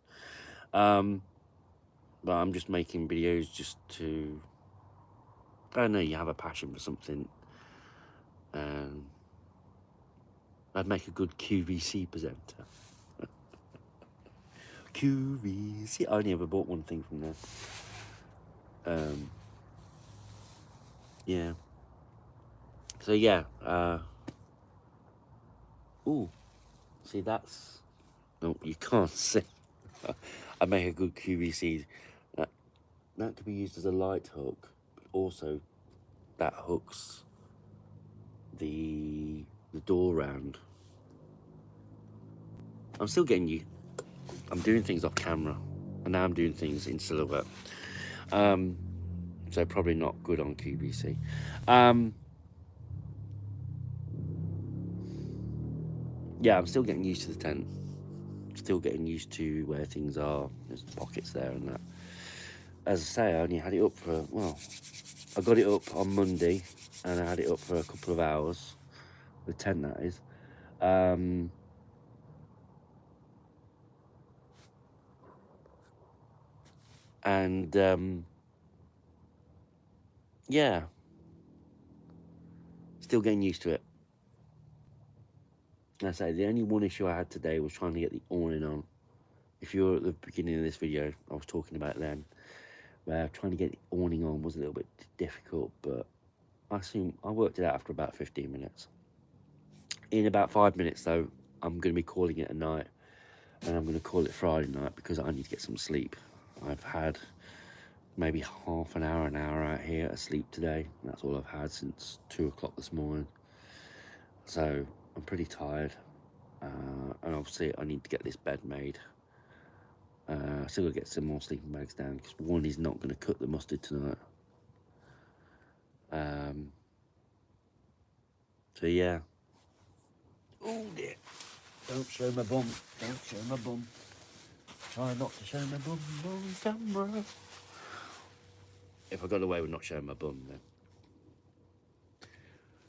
But I'm just making videos just to, I don't know, you have a passion for something, and I'd make a good QVC presenter. QVC, I only ever bought one thing from there. Yeah. So yeah, ooh, see that's, no, you can't see. I make a good QVC. That could be used as a light hook, but also that hooks the door round. I'm still getting you. I'm doing things off camera, and now I'm doing things in silhouette. So probably not good on QVC. Yeah, I'm still getting used to the tent. Still getting used to where things are. There's pockets there and that. As I say, I only had it up for, well, I got it up on Monday, and I had it up for a couple of hours. The tent, that is. Yeah, still getting used to it. I say the only one issue I had today was trying to get the awning on. If you were at the beginning of this video, I was talking about then, where trying to get the awning on was a little bit difficult, but I worked it out after about 15 minutes. In about 5 minutes though, I'm going to be calling it a night, and I'm going to call it Friday night because I need to get some sleep. I've had maybe half an hour out here asleep today. That's all I've had since 2 o'clock this morning. So I'm pretty tired, and obviously I need to get this bed made. Still got to get some more sleeping bags down because one is not going to cut the mustard tonight. So yeah. Oh dear. Don't show my bum. Don't show my bum. Try not to show my bum on camera. If I got away with not showing my bum, then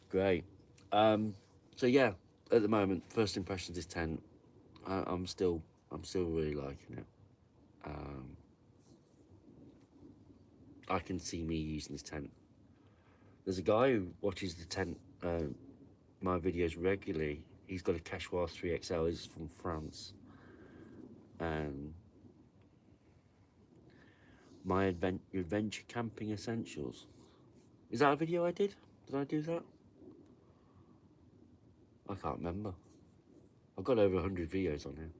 great. So yeah, at the moment, first impressions is 10. I'm still really liking it. I can see me using this tent. There's a guy who watches the tent, my videos regularly. He's got a Quechua 3XL. He's from France. And my adventure camping essentials. Is that a video I did? Did I do that? I can't remember. I've got over 100 videos on here.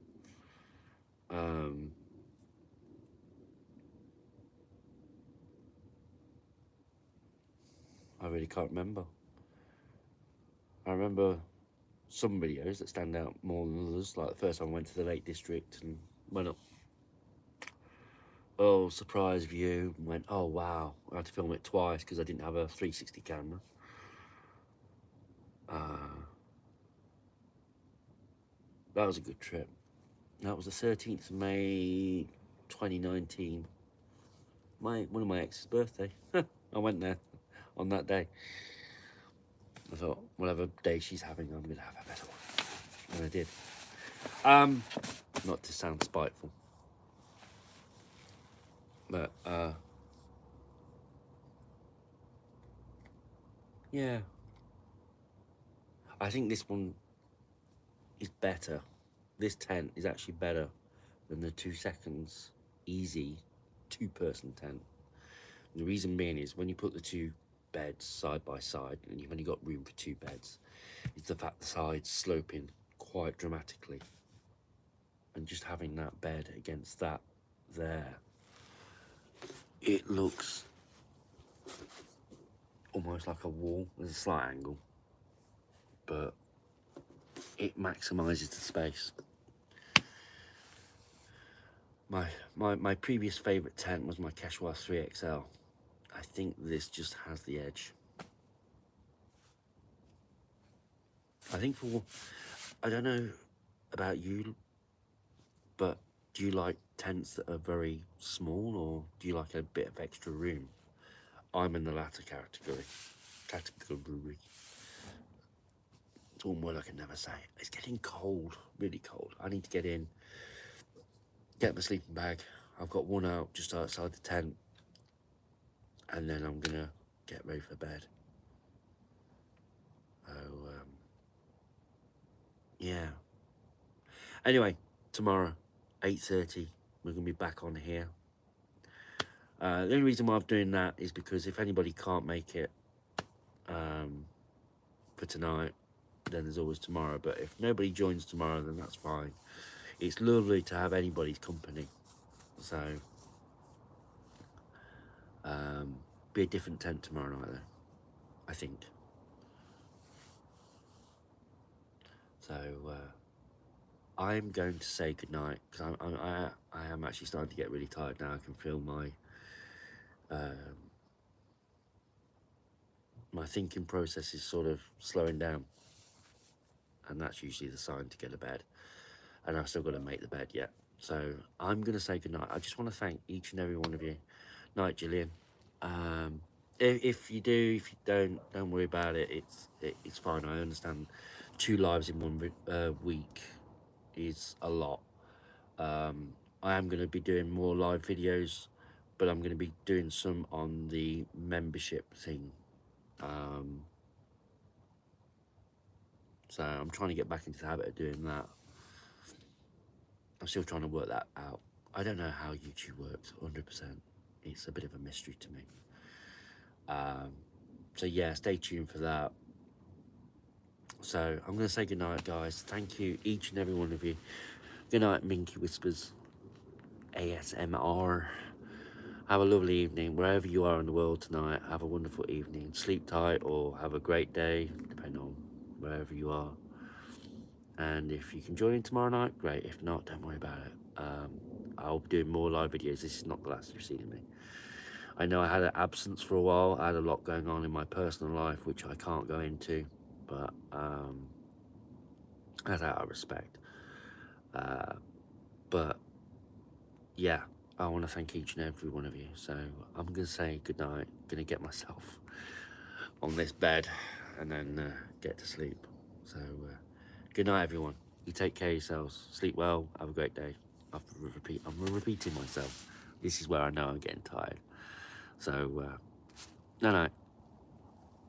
I really can't remember. I remember some videos that stand out more than others, like the first time I went to the Lake District and went up, oh, surprise view, and went, oh wow, I had to film it twice because I didn't have a 360 camera. That was a good trip. That was the 13th of May 2019. One of my ex's birthday. I went there on that day. I thought, whatever day she's having, I'm going to have a better one. And I did. Not to sound spiteful. But, yeah. I think this one is better. This tent is actually better than the 2 seconds easy 2-person tent. The reason being is when you put the 2 beds side by side and you've only got room for 2 beds, it's the fact the sides sloping quite dramatically, and just having that bed against that there, it looks almost like a wall. There's a slight angle, but it maximizes the space. My previous favorite tent was my Quechua 3XL. I think this just has the edge. I think I don't know about you, but do you like tents that are very small, or do you like a bit of extra room? I'm in the latter category. It's one word I can never say. It's getting cold, really cold. I need to get in, get my sleeping bag. I've got one out just outside the tent, and then I'm gonna get ready for bed. Yeah. Anyway, tomorrow, 8:30, we're gonna be back on here. The only reason why I'm doing that is because if anybody can't make it for tonight, then there's always tomorrow. But if nobody joins tomorrow, then that's fine. It's lovely to have anybody's company. So, be a different tent tomorrow night, though, I think. So, I'm going to say goodnight because I am actually starting to get really tired now. I can feel my thinking process is sort of slowing down, and that's usually the sign to go to bed. And I've still got to make the bed yet. So I'm going to say goodnight. I just want to thank each and every one of you. Night, Gillian. If you do, if you don't worry about it. It's fine. I understand 2 lives in 1 week is a lot. I am going to be doing more live videos, but I'm going to be doing some on the membership thing. So I'm trying to get back into the habit of doing that. I'm still trying to work that out. I don't know how YouTube works 100%. It's a bit of a mystery to me. So yeah, stay tuned for that. So I'm going to say goodnight, guys. Thank you, each and every one of you. Good night, Minky Whispers ASMR. Have a lovely evening wherever you are in the world tonight. Have a wonderful evening. Sleep tight or have a great day, depending on wherever you are. And if you can join in tomorrow night, great. If not, don't worry about it. I'll be doing more live videos. This is not the last you've seen of me. I know I had an absence for a while. I had a lot going on in my personal life, which I can't go into, but that's out of respect. But yeah, I want to thank each and every one of you. So I'm going to say goodnight. Going to get myself on this bed and then get to sleep. So good night, everyone. You take care of yourselves. Sleep well. Have a great day. I'm repeating myself. This is where I know I'm getting tired. So, no,